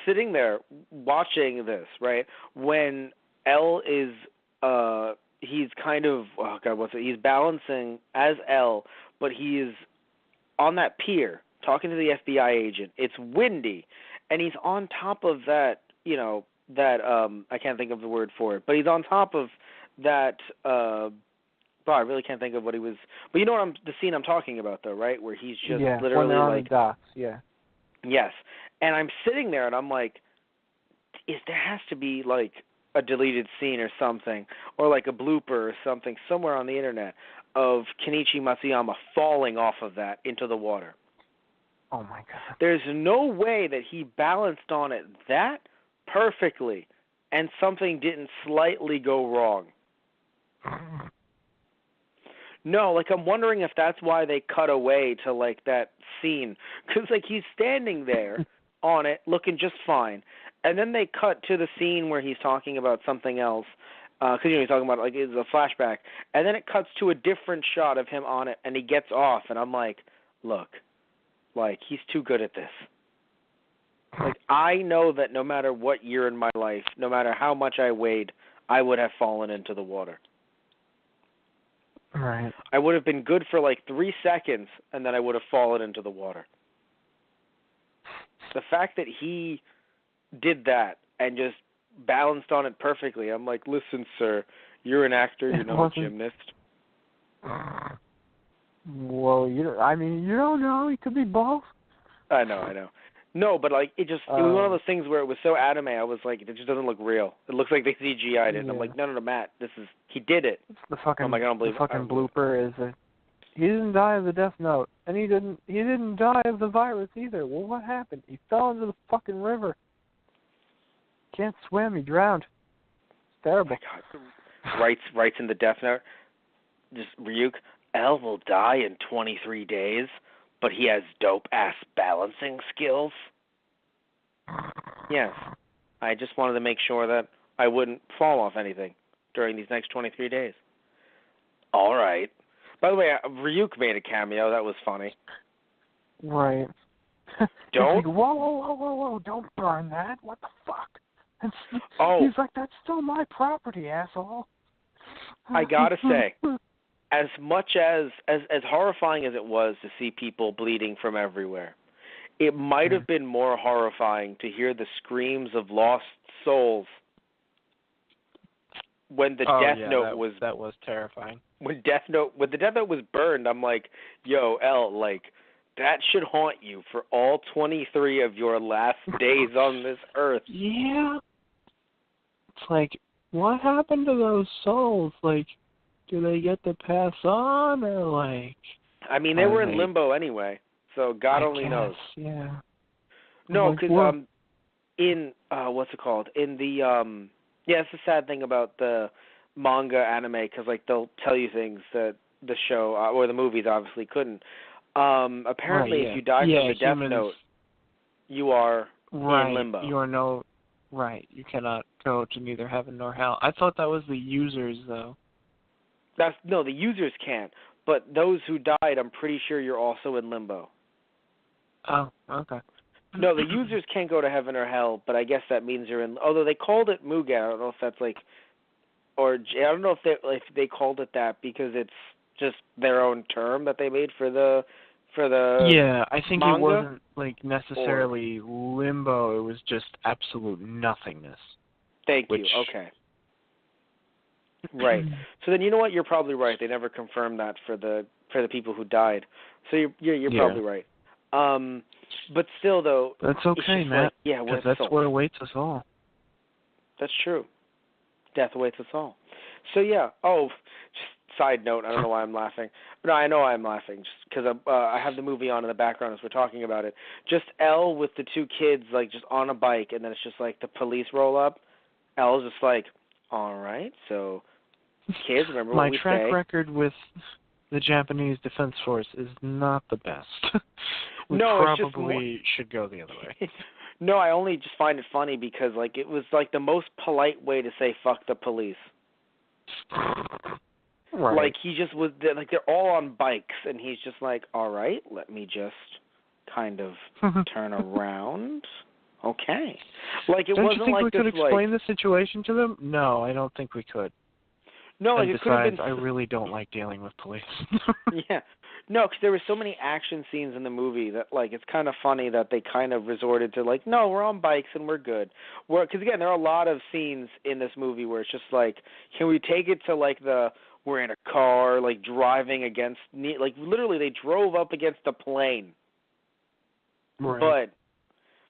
B: sitting there watching this, right? When L is he's kind of he's balancing as L, but he is on that pier talking to the FBI agent. It's windy, and he's on top of that, I can't think of the word for it, but he's on top of that. I really can't think of what he was. But you know the scene I'm talking about, though, right? Where he's just literally
C: when they're on
B: like
C: the docks, yeah.
B: Yes, and I'm sitting there and I'm like, there has to be like a deleted scene or something, or like a blooper or something somewhere on the internet of Kenichi Matsuyama falling off of that into the water.
C: Oh my God. There's
B: no way that he balanced on it that perfectly and something didn't slightly go wrong. No, like I'm wondering if that's why they cut away to like that scene, because like he's standing there on it looking just fine, and then they cut to the scene where he's talking about something else, because he's talking about like it's a flashback, and then it cuts to a different shot of him on it, and he gets off, and I'm like, look, like he's too good at this. Like I know that no matter what year in my life, no matter how much I weighed, I would have fallen into the water.
C: Right.
B: I would have been good for like 3 seconds, and then I would have fallen into the water. The fact that he did that and just balanced on it perfectly, I'm like, listen, sir, you're an actor, you're not a gymnast.
C: Well, you don't know. It could be both.
B: I know. No, but like it was one of those things where it was so anime. I was like, it just doesn't look real. It looks like they CGI'd it. And I'm like, no, Matt, he did it.
C: The fucking
B: I'm like, I don't believe
C: the fucking blooper is that he didn't die of the Death Note, and he didn't die of the virus either. Well, what happened? He fell into the fucking river. Can't swim. He drowned. It's terrible.
B: Oh my God. Writes in the Death Note. Just Ryuk, L will die in 23 days, but he has dope-ass balancing skills. Yes. I just wanted to make sure that I wouldn't fall off anything during these next 23 days. All right. By the way, Ryuk made a cameo. That was funny.
C: Right.
B: Don't?
C: Like, whoa, don't burn that. What the fuck?
B: Oh.
C: He's like, that's still my property, asshole.
B: I gotta say, as much as horrifying as it was to see people bleeding from everywhere, it might have been more horrifying to hear the screams of lost souls when the Death Note was...
C: that was terrifying.
B: When the Death Note was burned, I'm like, yo, L, like, that should haunt you for all 23 of your last days on this earth.
C: Yeah. It's like, what happened to those souls? Like, do they get to pass on, or like...
B: I mean, they were in limbo anyway, so God only knows.
C: Yeah.
B: No, because in what's it called? In the it's the sad thing about the manga anime, because like they'll tell you things that the show or the movies obviously couldn't. Apparently, if you die from the Death Note, you are in limbo.
C: You are right. You cannot go to neither heaven nor hell. I thought that was the users, though.
B: The users can't, but those who died, I'm pretty sure you're also in limbo.
C: Oh, okay.
B: No, the users can't go to heaven or hell, but I guess that means you're in. Although they called it Mugen, I don't know if that's like, or I don't know if they called it that because it's just their own term that they made for the.
C: Yeah, I think
B: manga,
C: it wasn't like necessarily limbo. It was just absolute nothingness.
B: Thank you. Okay. Right. So then you know what? You're probably right. They never confirmed that for the people who died. So you're probably right. But still, though,
C: that's okay, Matt.
B: Because
C: that's what awaits us all.
B: That's true. Death awaits us all. So yeah. Oh, just side note. I don't know why I'm laughing. No, I know I'm laughing just because I have the movie on in the background as we're talking about it. Just L with the two kids like just on a bike, and then it's just like the police roll up. L's just like, all right, so kids, remember what we say.
C: My track record with the Japanese Defense Force is not the best. We probably should go the other way.
B: No, I only just find it funny because like it was like the most polite way to say fuck the police.
C: Right.
B: Like he just was like they're all on bikes and he's just like, all right, let me just kind of turn around. Okay. Like it
C: Don't
B: wasn't
C: you think
B: like
C: we
B: this,
C: could explain the situation to them? No, I don't think we could.
B: No,
C: and
B: it could have been.
C: I really don't like dealing with police.
B: Yeah. No, because there were so many action scenes in the movie that, like, it's kind of funny that they kind of resorted to, like, no, we're on bikes and we're good. Because, again, there are a lot of scenes in this movie where it's just like, can we take it to, like, we're in a car, like, driving against, like, literally they drove up against a plane.
C: Right.
B: But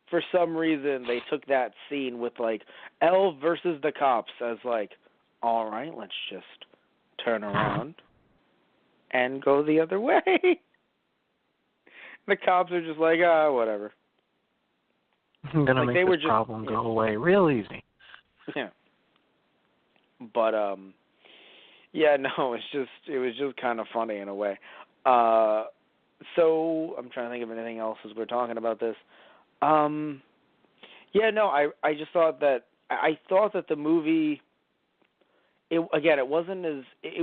B: for some reason, they took that scene with, like, L versus the cops as, like, all right, let's just turn around and go the other way. The cops are just like, whatever.
C: I'm going to
B: like
C: make this problem go away real easy.
B: Yeah. But, yeah, no, it was just kind of funny in a way. So, I'm trying to think of anything else as we're talking about this. Yeah, no, I just thought that, the movie... It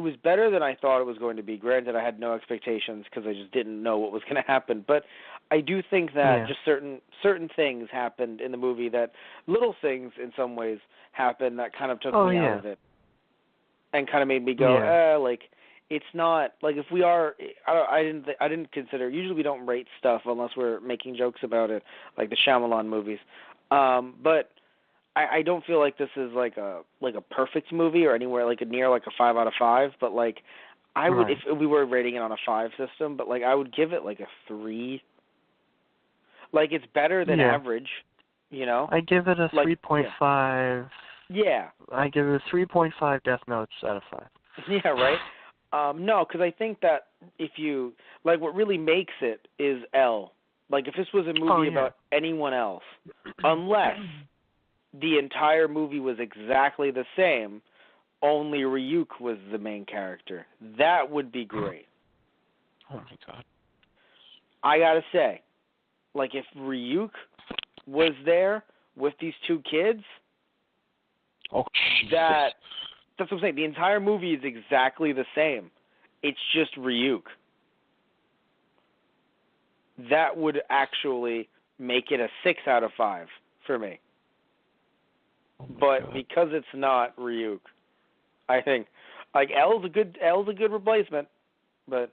B: was better than I thought it was going to be. Granted, I had no expectations because I just didn't know what was going to happen. But I do think that just certain things happened in the movie, that little things in some ways happened that kind of took me out of it and kind of made me go, like, it's not like if we are. I didn't consider. Usually we don't rate stuff unless we're making jokes about it, like the Shyamalan movies. But I don't feel like this is like a perfect movie or anywhere like near like a 5 out of 5, but like I would,
C: Right.
B: if we were rating it on a 5 system, but, like, I would give it, like, a 3. Like, it's better than
C: Yeah.
B: average, you know?
C: I give it a
B: Like,
C: 3.5.
B: Yeah.
C: I give it a 3.5 Death Notes out of 5.
B: Yeah, right? No, because I think that if you, like, what really makes it is L. Like, if this was a movie about anyone else, unless the entire movie was exactly the same, only Ryuk was the main character, that would be great.
C: Oh my god.
B: I gotta say, like, if Ryuk was there with these 2 kids,
C: Oh, Jesus.
B: that's what I'm saying. The entire movie is exactly the same. It's just Ryuk. That would actually make it a 6 out of 5 for me.
C: Oh my
B: But
C: god.
B: because it's not Ryuk, I think, like, L's a good replacement. But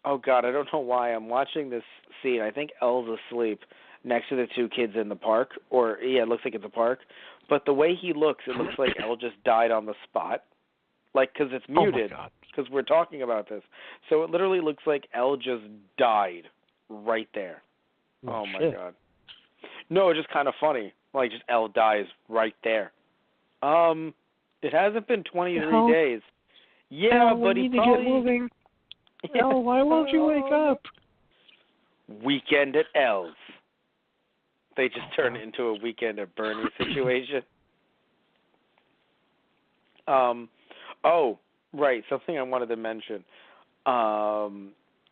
B: oh god, I don't know why I'm watching this scene. I think L's asleep next to the 2 kids in the park, or yeah, it looks like it's a park. But the way he looks, it looks like L just died on the spot, like, because it's muted,
C: Oh my god.
B: because we're talking about this. So it literally looks like L just died right there. Oh my
C: shit.
B: god. No, it's just kind of funny. Like, just L dies right there. It hasn't been 23
C: L?
B: days. Yeah,
C: L,
B: but
C: we
B: he
C: need
B: probably...
C: to get moving. L, why won't you wake up?
B: Weekend at L's. They just turn it into a Weekend at Bernie situation. Oh, right, something I wanted to mention. Oh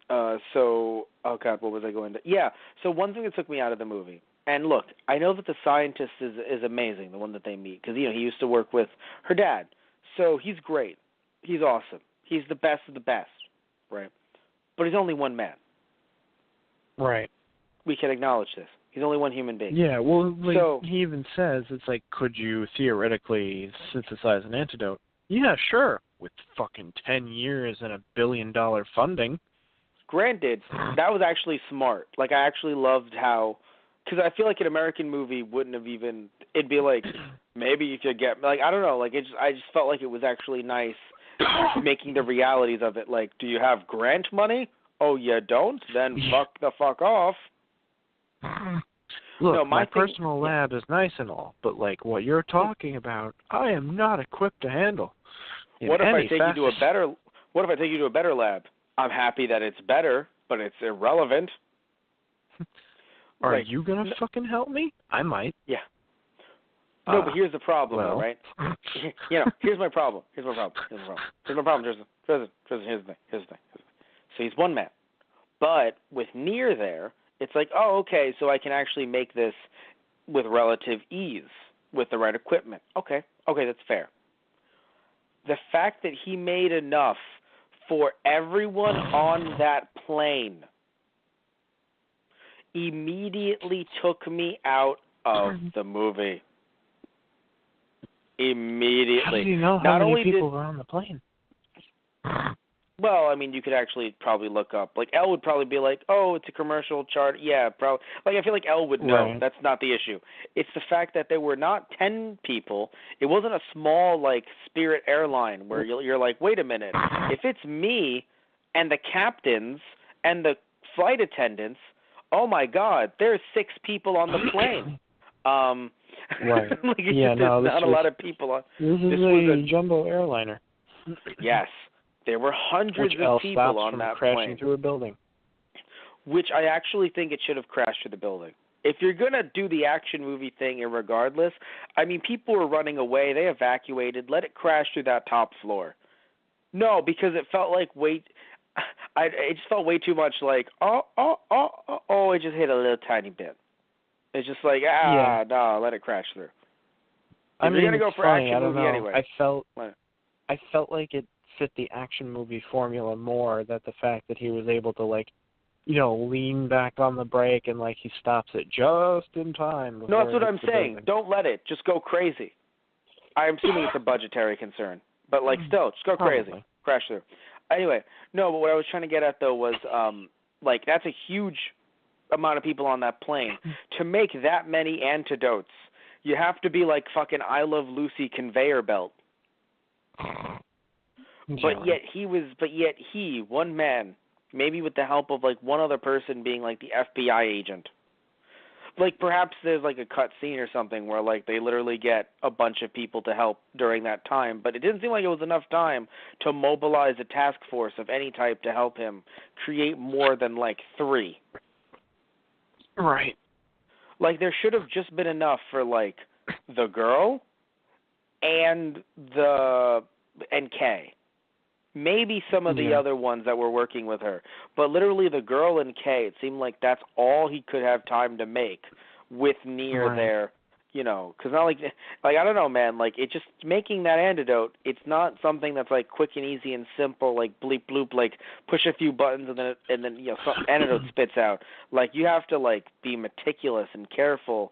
B: god, what was I going to? Yeah, so one thing that took me out of the movie, and look, I know that the scientist is amazing, the one that they meet, because, you know, he used to work with her dad, so he's great, he's awesome, he's the best of the best, right? But he's only one man.
C: Right.
B: We can acknowledge this. He's only one human being.
C: Yeah, well, like,
B: So,
C: he even says, it's like, could you theoretically synthesize an antidote? Yeah, sure. With fucking 10 years and $1 billion funding.
B: granted, that was actually smart. Like, I actually loved how, because I feel like an American movie wouldn't have even, it'd be like, maybe if you get, like, I don't know, like, I just felt like it was actually nice making the realities of it. Like, do you have grant money? Oh, you don't? Then fuck the fuck off.
C: Look,
B: No,
C: my
B: my thing-
C: personal lab is nice and all, but, like, what you're talking about, I am not equipped to handle.
B: What if I take you to a better lab? I'm happy that it's better, but it's irrelevant.
C: Are
B: Like,
C: you going to fucking help me? I might.
B: Yeah. No, but here's the problem,
C: well.
B: though, right? You know, here's my problem. Here's my problem, Tristan. Here's the thing. So he's one man. But with Nier there, it's like, oh, okay, so I can actually make this with relative ease, with the right equipment. Okay, that's fair. The fact that he made enough for everyone on that plane immediately took me out of the movie. Immediately.
C: How do you know how many people were on the plane?
B: Well, I mean, you could actually probably look up. Like, Elle would probably be like, oh, it's a commercial chart. Yeah, probably. Like, I feel like Elle would know.
C: Right.
B: That's not the issue. It's the fact that there were not 10 people. It wasn't a small, like, Spirit airline where you're like, wait a minute. If it's me and the captains and the flight attendants, oh, my God, there's 6 people on the plane.
C: Right.
B: Like, it's
C: Yeah,
B: just,
C: no,
B: there's not a lot of people on.
C: This is
B: was
C: a jumbo airliner.
B: Yes. There were hundreds
C: Which
B: of people
C: stops
B: on
C: from
B: that
C: crashing
B: plane.
C: through a building.
B: Which I actually think it should have crashed through the building. If you're going to do the action movie thing irregardless, I mean, people were running away. They evacuated. Let it crash through that top floor. No, because it felt like it just felt way too much like, it just hit a little tiny bit. It's just like, no, let it crash through.
C: I mean,
B: you're going to go for
C: funny,
B: action
C: I don't
B: movie
C: know.
B: anyway.
C: I felt like it fit the action movie formula more, that the fact that he was able to, like, you know, lean back on the brake and, like, he stops it just in time.
B: No, that's what I'm
C: the
B: saying.
C: building.
B: Don't let it. Just go crazy. I'm assuming it's a budgetary concern. But, like, still, just go crazy.
C: Probably.
B: Crash through. Anyway, no, but what I was trying to get at, though, was, like, that's a huge amount of people on that plane. To make that many antidotes, you have to be like fucking I Love Lucy conveyor belt. But yet he, one man, maybe with the help of like one other person being like the FBI agent. Like perhaps there's like a cut scene or something where like they literally get a bunch of people to help during that time, but it didn't seem like it was enough time to mobilize a task force of any type to help him create more than like 3.
C: Right.
B: Like there should have just been enough for like the girl and Kay. Maybe some of the other ones that were working with her. But literally the girl and Kay, it seemed like that's all he could have time to make with Near there, you know. Because not like, I don't know, man. Like, it just, making that antidote, it's not something that's like quick and easy and simple, like bleep bloop, like push a few buttons and then you know, some antidote spits out. Like, you have to, like, be meticulous and careful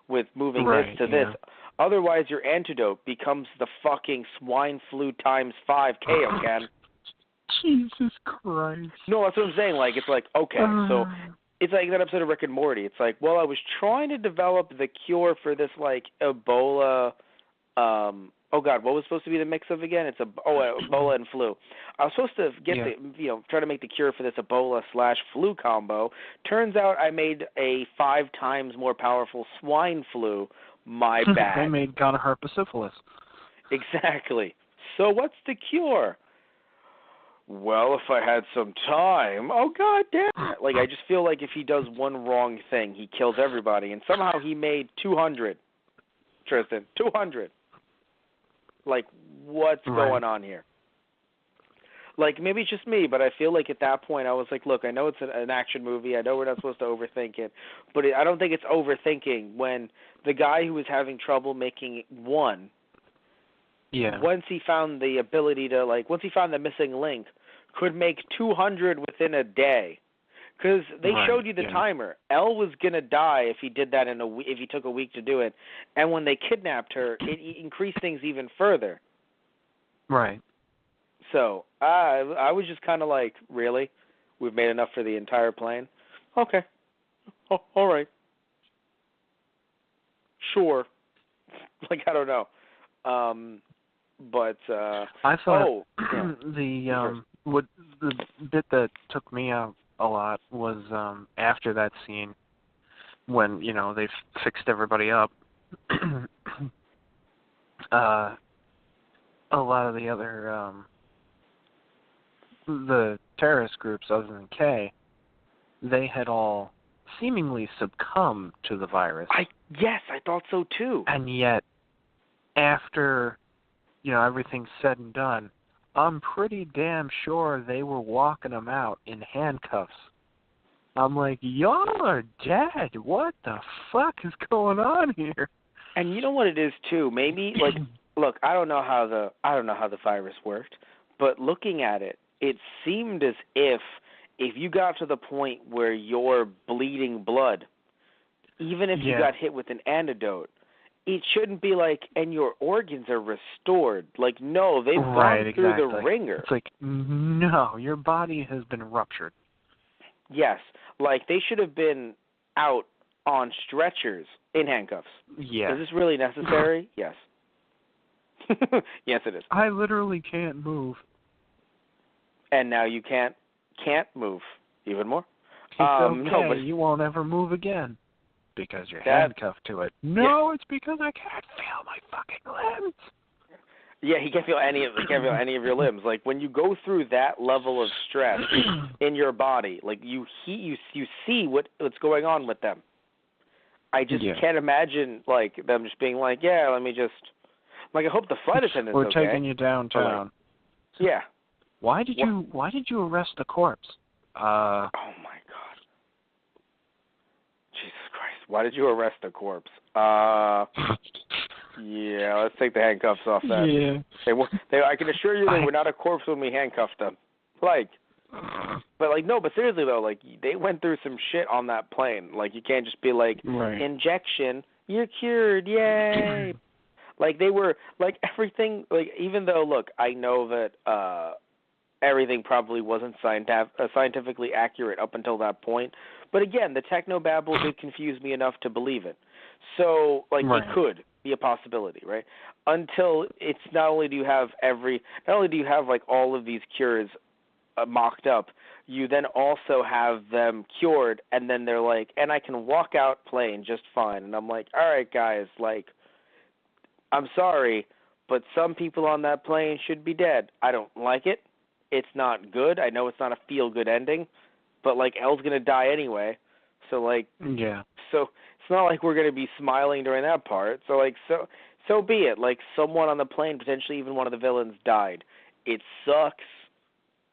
B: with moving this to this. Otherwise, your antidote becomes the fucking swine flu times 5 Kaioken.
C: Jesus Christ.
B: No, that's what I'm saying. Like, it's like, okay, so it's like that episode of Rick and Morty. It's like, well, I was trying to develop the cure for this, like, Ebola. Oh God, what was supposed to be the mix of again? It's Ebola and flu. I was supposed to get try to make the cure for this Ebola/flu combo. Turns out I made a 5 times more powerful swine flu. My bad.
C: They made gonorrhea syphilis.
B: Exactly. So what's the cure? Well, if I had some time. Oh, God damn it. Like, I just feel like if he does one wrong thing, he kills everybody. And somehow he made 200. Tristan, 200. Like, what's going on here? Like, maybe it's just me, but I feel like at that point I was like, look, I know it's an action movie. I know we're not supposed to overthink it. But I don't think it's overthinking when the guy who was having trouble making 1, once he found the ability to, like, once he found the missing link, could make 200 within a day. Because they showed you the timer. Elle was going to die if he did that if he took a week to do it. And when they kidnapped her, it increased things even further.
C: Right.
B: So I was just kind of like, really? We've made enough for the entire plane? Okay. Oh, all right. Sure. Like, I don't know. But
C: I thought the bit that took me out a lot was after that scene when, you know, they fixed everybody up. A lot of the other the terrorist groups other than K, they had all seemingly succumbed to the virus.
B: Yes, I thought so too.
C: And yet, after, you know, everything's said and done, I'm pretty damn sure they were walking them out in handcuffs. I'm like, y'all are dead. What the fuck is going on here?
B: And you know what it is too? Maybe like, look, I don't know how the virus worked, but looking at it, it seemed as if you got to the point where you're bleeding blood, even if you got hit with an antidote, it shouldn't be like, and your organs are restored. Like, no, they've gone through the ringer.
C: It's like, no, your body has been ruptured. Yes,
B: like they should have been out on stretchers in handcuffs.
C: Yeah.
B: Is this really necessary? Yes. Yes, it is.
C: I literally can't move.
B: And now you can't move even more.
C: It's okay. No, but you won't ever move again because you're handcuffed to it. No, it's because I can't feel my fucking limbs.
B: Yeah, he can't feel any of your limbs. Like when you go through that level of stress in your body, like you see what's going on with them. I just can't imagine like them just being like, yeah, let me just like I hope the flight attendant's
C: We're
B: okay.
C: taking you downtown.
B: Yeah.
C: Why did you arrest the corpse?
B: Oh my God. Jesus Christ. Why did you arrest the corpse? Yeah, let's take the handcuffs off that.
C: Yeah.
B: I can assure you they were not a corpse when we handcuffed them. Like, but seriously though, like they went through some shit on that plane. Like you can't just be like, injection, you're cured, yay. Like they were, like everything, like even though, look, I know that everything probably wasn't scientifically accurate up until that point. But again, the technobabble did confuse me enough to believe it. So, like,
C: Right.
B: it could be a possibility, right? Until it's not only do you have like all of these cures mocked up, you then also have them cured, and then they're like, and I can walk out playing just fine. And I'm like, all right, guys, like, I'm sorry, but some people on that plane should be dead. I don't like it. It's not good. I know it's not a feel-good ending, but, like, Elle's going to die anyway. So, like,
C: Yeah.
B: so it's not like we're going to be smiling during that part. So, like, so be it. Like, someone on the plane, potentially even one of the villains, died. It sucks,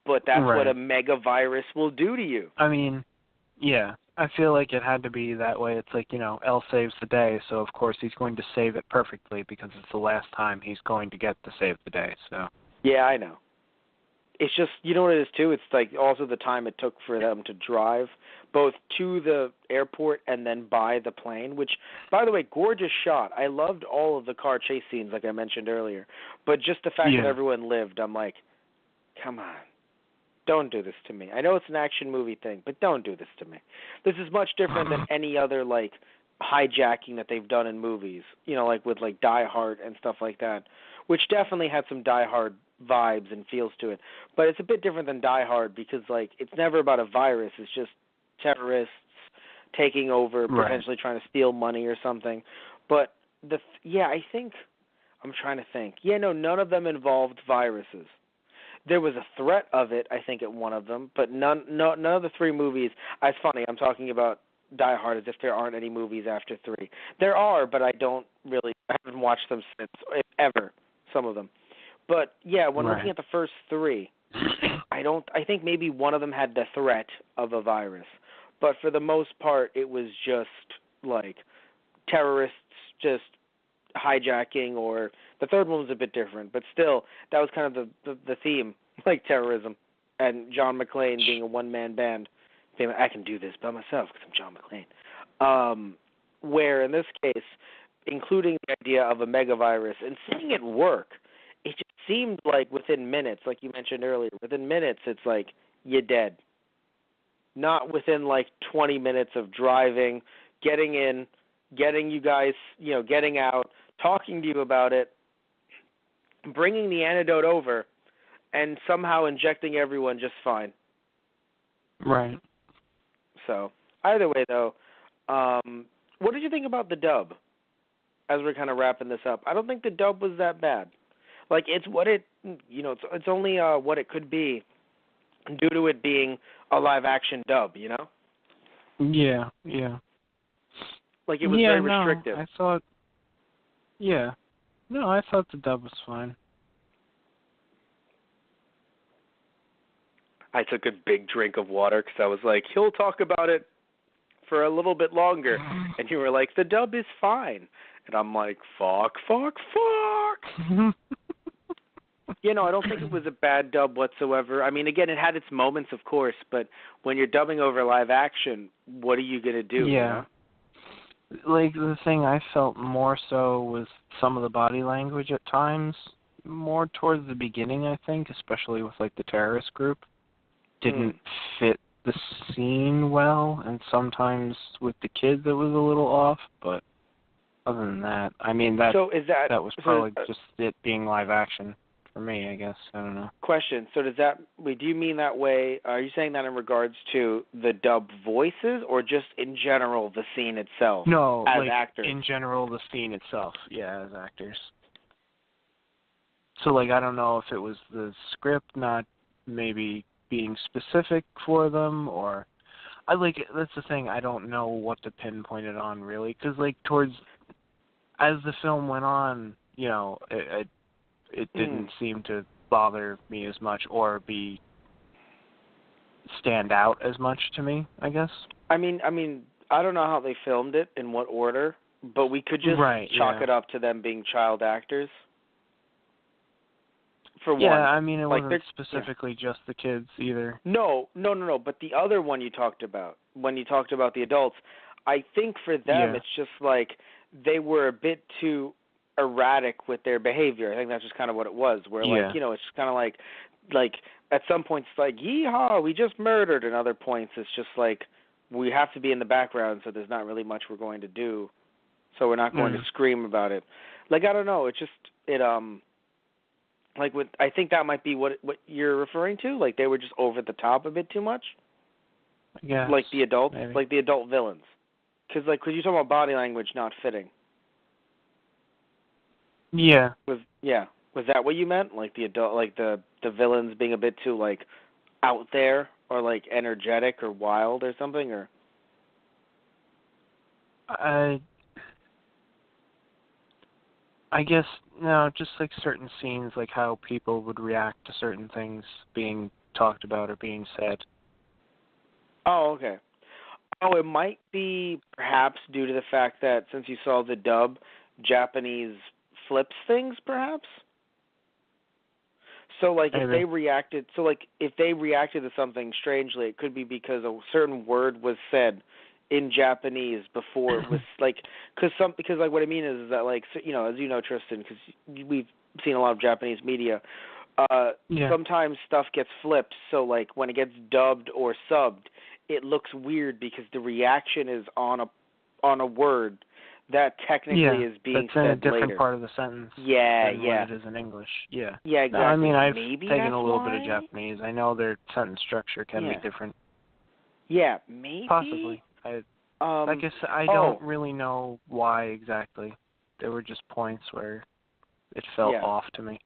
B: but that's what a mega virus will do to you.
C: I mean, yeah. I feel like it had to be that way. It's like, Elle saves the day, so of course he's going to save it perfectly because it's the last time he's going to get to save the day, so.
B: Yeah, I know. It's just, you know what it is, too? It's, like, also the time it took for them to drive both to the airport and then by the plane, which, by the way, gorgeous shot. I loved all of the car chase scenes, like I mentioned earlier. But just the fact that everyone lived, I'm like, come on. Don't do this to me. I know it's an action movie thing, but don't do this to me. This is much different than any other, like, hijacking that they've done in movies, like with, like, Die Hard and stuff like that, which definitely had some Die Hard vibes and feels to it. But it's a bit different than Die Hard because, like, it's never about a virus. It's just terrorists taking over, potentially trying to steal money or something. But, I think, I'm trying to think. Yeah, no, none of them involved viruses. There was a threat of it, I think, at one of them, but none of the three movies. It's funny, I'm talking about Die Hard as if there aren't any movies after 3. There are, but I haven't watched them since, if ever, some of them. But, yeah, when looking at the first 3, I think maybe one of them had the threat of a virus. But for the most part, it was just, like, terrorists just hijacking, or the third one was a bit different, but still, that was kind of the theme, like terrorism, and John McClane being a one-man band. I can do this by myself because I'm John McClane. Where, in this case, including the idea of a megavirus and seeing it work, it just seemed like within minutes, like you mentioned earlier, within minutes, it's like, you're dead. Not within, like, 20 minutes of driving, getting in, getting you guys, getting out, talking to you about it, bringing the antidote over, and somehow injecting everyone just fine.
C: Right.
B: So, either way, though, what did you think about the dub? As we're kind of wrapping this up, I don't think the dub was that bad. Like, it's what it, it's only what it could be due to it being a live-action dub,
C: Yeah.
B: Like, it was very restrictive.
C: I thought the dub was fine.
B: I took a big drink of water because I was like, he'll talk about it for a little bit longer. And you were like, the dub is fine. And I'm like, fuck. I don't think it was a bad dub whatsoever. I mean, again, it had its moments, of course, but when you're dubbing over live action, what are you going to do?
C: Yeah. Like, the thing I felt more so was some of the body language at times, more towards the beginning, I think, especially with, like, the terrorist group, didn't fit the scene well, and sometimes with the kids it was a little off, but other than that, I mean, that was probably just it being live action for me, I guess. I don't know. Question. So do you mean that way, are you saying that in regards to the dub voices, or just in general the scene itself? No,
B: as
C: like,
B: actors?
C: In general the scene itself, yeah, as actors. So, like, I don't know if it was the script not maybe being specific for them, or that's the thing, I don't know what to pinpoint it on, really, because, like, as the film went on, it didn't seem to bother me as much or stand out as much to me, I guess. I mean, I don't know how they filmed it, in what order, but we could just chalk it up to them being child actors. For one. Yeah, I mean, it wasn't specifically just the kids either. No, but the other one you talked about, when you talked about the adults, I think for them it's just like they were a bit too erratic with their behavior. I think that's just kind of what it was, where like, it's just kind of like at some points it's like, yeehaw, we just murdered, and other points it's just like, we have to be in the background, so there's not really much we're going to do
B: so we're not going to scream about it. Like, I don't know, like, I think that might be what you're referring to. Like, they were just over the top a bit too much.
C: Yeah.
B: Like the adult,
C: maybe.
B: like the adult villains. Because you're talking about body language not fitting.
C: Yeah.
B: Was that what you meant? Like the adult, like the villains being a bit too like out there or like energetic or wild or something, or?
C: I guess, no, just like certain scenes, like how people would react to certain things being talked about or being said.
B: Oh, okay. Oh, it might be perhaps due to the fact that since you saw the dub, Japanese flips things, perhaps? So, like, if they reacted to something strangely, it could be because a certain word was said in Japanese before it was like, because like what I mean is that, like, you know, as you know, Tristan, because we've seen a lot of Japanese media, sometimes stuff gets flipped. So like when it gets dubbed or subbed, it looks weird because the reaction is on a word that technically is being said later.
C: That's in a different part of the sentence than what it is in English. Yeah.
B: Yeah, exactly.
C: No, I mean, I've
B: maybe
C: taken a little
B: why?
C: bit of Japanese. I know their sentence structure can be different.
B: Yeah, maybe.
C: Possibly. I guess I don't really know why exactly. There were just points where it felt off to me.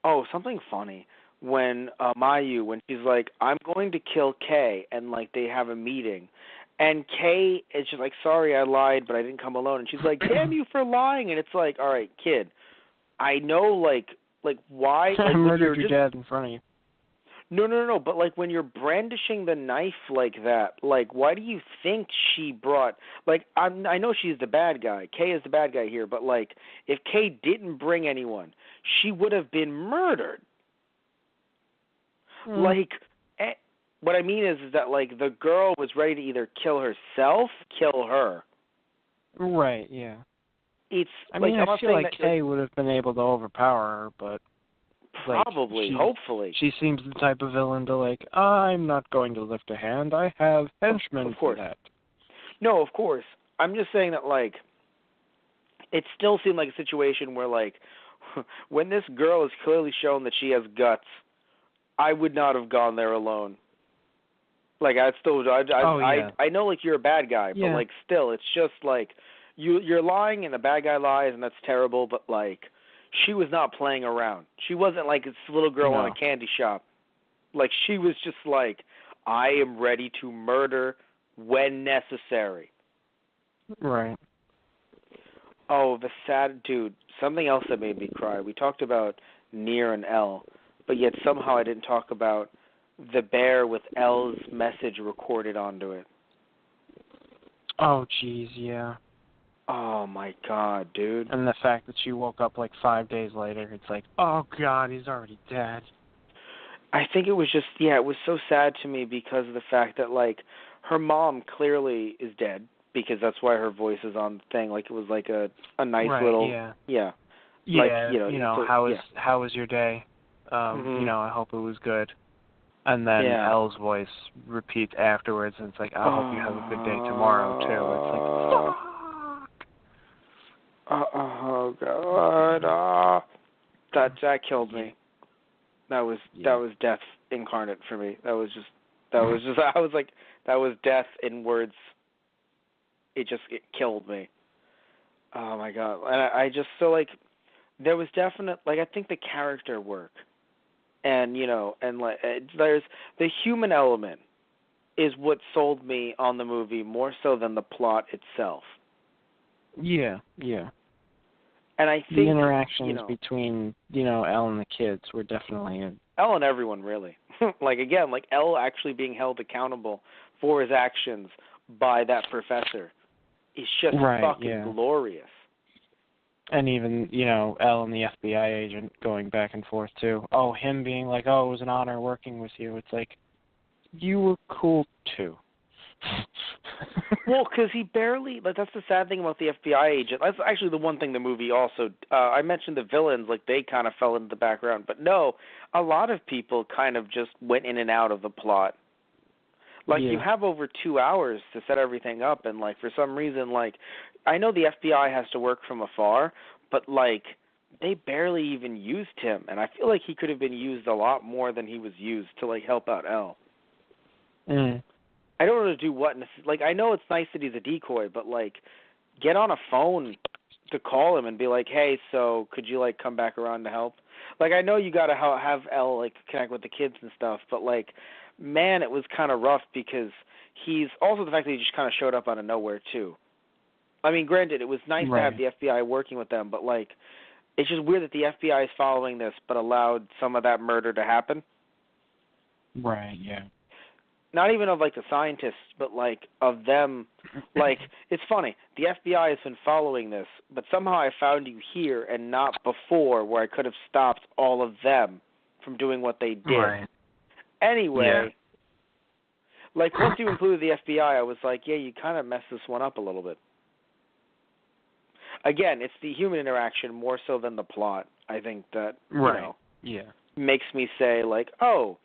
B: Oh, something funny. When Mayu, when she's like, I'm going to kill Kay, and like they have a meeting, and Kay is just like, sorry, I lied, but I didn't come alone, and she's like, damn you for lying, and it's like, all right, kid, I know, like why?
C: I
B: like,
C: murdered your dad in front of you.
B: No, but like when you're brandishing the knife like that, like why do you think she brought, like I know she's the bad guy, Kay is the bad guy here, but like if Kay didn't bring anyone, she would have been murdered. Like, what I mean is that like the girl was ready to either kill herself, kill her.
C: Right, yeah.
B: It's
C: I mean,
B: like,
C: I feel like Kay would have been able to overpower her, but
B: probably, hopefully.
C: She seems the type of villain to like, I'm not going to lift a hand. I have henchmen for that.
B: No, of course. I'm just saying that, like, it still seemed like a situation where, like, when this girl is clearly shown that she has guts, I would not have gone there alone. Like, I know, like, you're a bad guy, but, like, still, it's just, like, you're lying and the bad guy lies, and that's terrible, but, like, she was not playing around. She wasn't like this little girl in a candy shop. Like, she was just like, I am ready to murder when necessary.
C: Right.
B: Oh, the sad dude. Something else that made me cry. We talked about Nier and L, but yet somehow I didn't talk about the bear with L's message recorded onto it.
C: Oh, jeez, yeah.
B: Oh, my God, dude.
C: And the fact that she woke up like 5 days later, it's like, oh, God, he's already dead.
B: I think it was just, it was so sad to me because of the fact that, like, her mom clearly is dead because that's why her voice is on the thing. Like, it was like a nice little,
C: Yeah,
B: like,
C: how was your day? I hope it was good. And then Elle's voice repeats afterwards, and it's like, I hope you have a good day tomorrow, too. It's like,
B: oh God! That killed me. That was death incarnate for me. That was just I was like, that was death in words. It killed me. Oh my God! And I just feel like there was definite, like, I think the character work, and like there's the human element is what sold me on the movie more so than the plot itself.
C: Yeah.
B: And I think
C: the interactions between, Elle and the kids were definitely
B: Elle and everyone, really. Like, again, like Elle actually being held accountable for his actions by that professor is just fucking glorious.
C: And even, Elle and the FBI agent going back and forth, too. Oh, him being like, oh, it was an honor working with you. It's like, you were cool, too.
B: Well, because he barely, like, that's the sad thing about the FBI agent. That's actually the one thing the movie also, I mentioned the villains, like, they kind of fell into the background. But no, a lot of people kind of just went in and out of the plot. Like, you have over 2 hours to set everything up, and, like, for some reason, like, I know the FBI has to work from afar, but like they barely even used him, and I feel like he could have been used a lot more than he was used to like help out Elle. I don't know to do what. Like I know it's nice that he's a decoy, but like get on a phone to call him and be like, hey, so could you like come back around to help? Like I know you got to have Elle like connect with the kids and stuff, but like man, it was kind of rough because he's also the fact that he just kind of showed up out of nowhere too. I mean, granted, it was nice to have the FBI working with them, but like it's just weird that the FBI is following this but allowed some of that murder to happen.
C: Right, yeah.
B: Not even of like the scientists, but like of them. Like it's funny. The FBI has been following this, but somehow I found you here and not before, where I could have stopped all of them from doing what they did.
C: Right.
B: Anyway, like once you included the FBI, I was like, yeah, you kind of messed this one up a little bit. Again, it's the human interaction more so than the plot. I think that you know makes me say like, oh.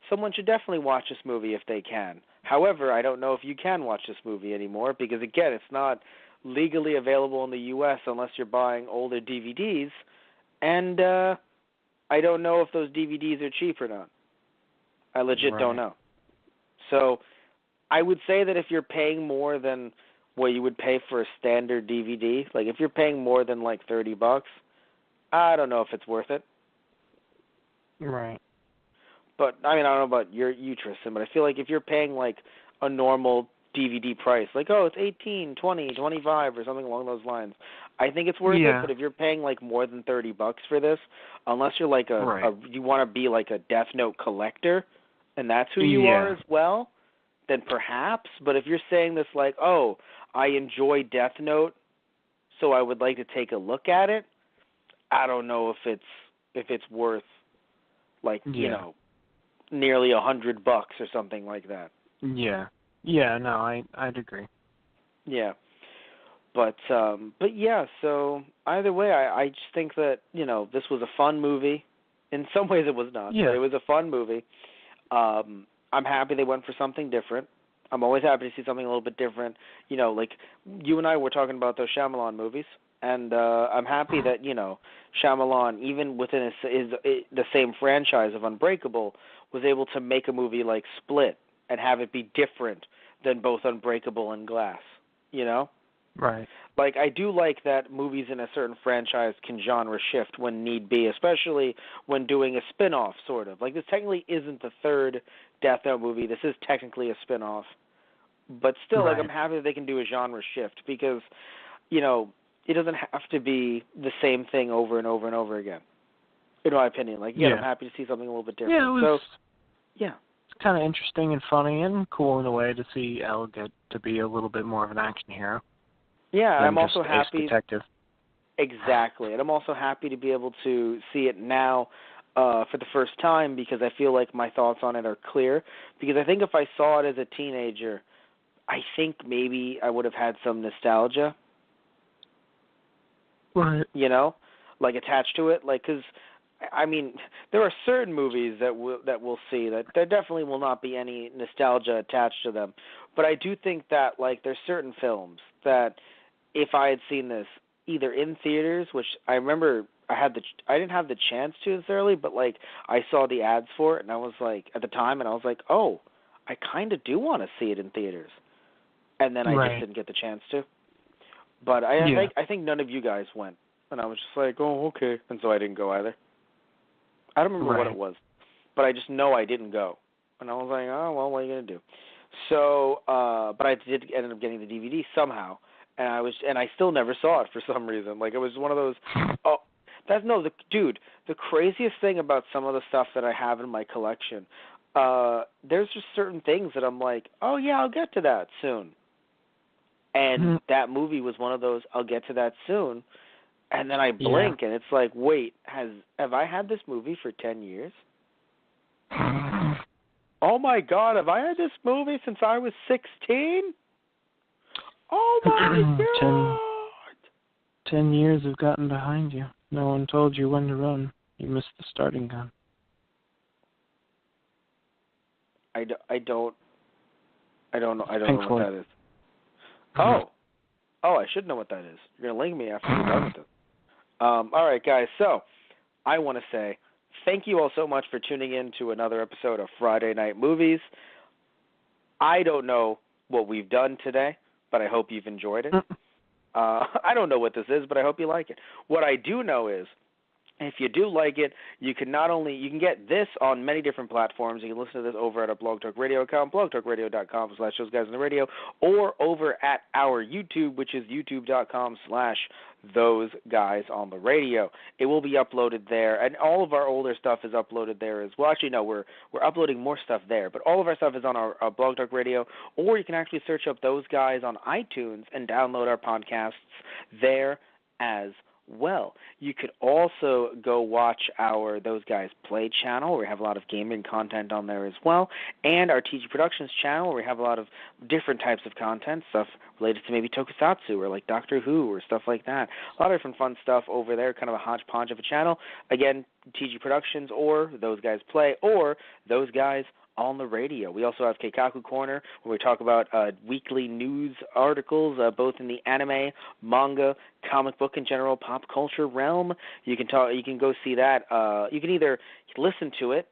B: Someone should definitely watch this movie if they can. However, I don't know if you can watch this movie anymore because, again, it's not legally available in the U.S. unless you're buying older DVDs, and I don't know if those DVDs are cheap or not. I legit don't know. So I would say that if you're paying more than what you would pay for a standard DVD, like if you're paying more than like $30, I don't know if it's worth it.
C: Right.
B: But, I mean, I don't know about you, Tristan, but I feel like if you're paying, like, a normal DVD price, like, oh, it's $18, $20, $25 or something along those lines, I think it's worth it. But if you're paying, like, more than $30 for this, unless you're, like, you want to be, like, a Death Note collector, and that's who you are as well, then perhaps. But if you're saying this, like, oh, I enjoy Death Note, so I would like to take a look at it, I don't know if it's worth, like, you know, nearly $100 or something like that.
C: Yeah, no, I'd agree.
B: Yeah. But yeah, so either way, I just think that, you know, this was a fun movie. In some ways it was not, but it was a fun movie. I'm happy they went for something different. I'm always happy to see something a little bit different. You know, like you and I were talking about those Shyamalan movies, and I'm happy that, you know, Shyamalan, even within the same franchise of Unbreakable, was able to make a movie like Split and have it be different than both Unbreakable and Glass, you know?
C: Right.
B: Like, I do like that movies in a certain franchise can genre shift when need be, especially when doing a spin-off, sort of. Like, this technically isn't the third Death Note movie. This is technically a spin-off. But still, like, I'm happy that they can do a genre shift because, you know, it doesn't have to be the same thing over and over and over again. In my opinion, like, I'm happy to see something a little bit different.
C: Yeah, it's kind of interesting and funny and cool in a way to see Elle get to be a little bit more of an action hero.
B: Yeah, I'm also happy.
C: Detective.
B: Exactly, and I'm also happy to be able to see it now for the first time because I feel like my thoughts on it are clear. Because I think if I saw it as a teenager, I think maybe I would have had some nostalgia.
C: Right.
B: You know, like attached to it, like because. I mean, there are certain movies that we'll see that there definitely will not be any nostalgia attached to them. But I do think that, like, there's certain films that if I had seen this either in theaters, which I remember I didn't have the chance to necessarily, but, like, I saw the ads for it, and I was like, at the time, and I was like, oh, I kind of do want to see it in theaters. And then I just didn't get the chance to. But I think none of you guys went. And I was just like, oh, okay. And so I didn't go either. I don't remember what it was, but I just know I didn't go. And I was like, oh, well, what are you going to do? So, but I did end up getting the DVD somehow, and I still never saw it for some reason. Like, it was one of those, dude, the craziest thing about some of the stuff that I have in my collection, there's just certain things that I'm like, oh, yeah, I'll get to that soon. And that movie was one of those, I'll get to that soon. And then I blink, and it's like, wait, have I had this movie for 10 years? Oh, my God, have I had this movie since I was 16? Oh, my God!
C: 10 years have gotten behind you. No one told you when to run. You missed the starting gun.
B: I don't know what that is. Oh. Oh, I should know what that is. You're going to link me after you're done with it. All right, guys. So I want to say thank you all so much for tuning in to another episode of Friday Night Movies. I don't know what we've done today, but I hope you've enjoyed it. I don't know what this is, but I hope you like it. What I do know is, if you do like it, you can get this on many different platforms. You can listen to this over at our Blog Talk Radio account, blogtalkradio.com/those-guys-on-the-radio, or over at our YouTube, which is youtube.com/those-guys-on-the-radio. It will be uploaded there, and all of our older stuff is uploaded there as well. Actually, no, we're uploading more stuff there, but all of our stuff is on our Blog Talk Radio, or you can actually search up Those Guys on iTunes and download our podcasts there as well. You could also go watch our Those Guys Play channel, where we have a lot of gaming content on there as well, and our TG Productions channel, where we have a lot of different types of content, stuff related to maybe tokusatsu or like Doctor Who or stuff like that. A lot of different fun stuff over there, kind of a hodgepodge of a channel. Again, TG Productions or Those Guys Play or Those Guys on the radio. We also have Keikaku Corner, where we talk about weekly news articles, both in the anime, manga, comic book, and general pop culture realm. You can go see that. You can either listen to it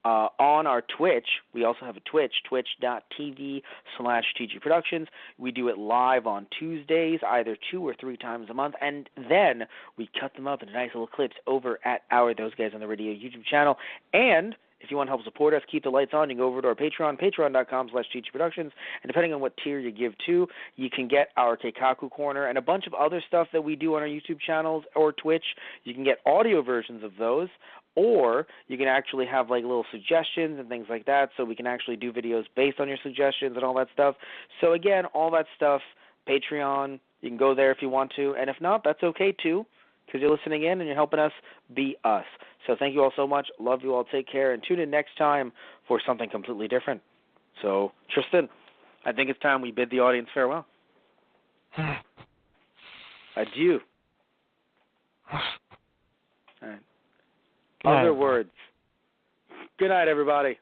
B: on our Twitch. We also have a Twitch, twitch.tv/TG Productions. We do it live on Tuesdays, either 2 or 3 times a month, and then we cut them up into nice little clips over at our Those Guys on the Radio YouTube channel. And if you want to help support us, keep the lights on, you can go over to our Patreon, patreon.com/TG Productions, and depending on what tier you give to, you can get our Keikaku Corner and a bunch of other stuff that we do on our YouTube channels or Twitch. You can get audio versions of those, or you can actually have like little suggestions and things like that, so we can actually do videos based on your suggestions and all that stuff. So again, all that stuff, Patreon, you can go there if you want to, and if not, that's okay too, because you're listening in and you're helping us be us. So thank you all so much. Love you all. Take care. And tune in next time for something completely different. So, Tristan, I think it's time we bid the audience farewell. Adieu. All right. Other words. Good night, everybody.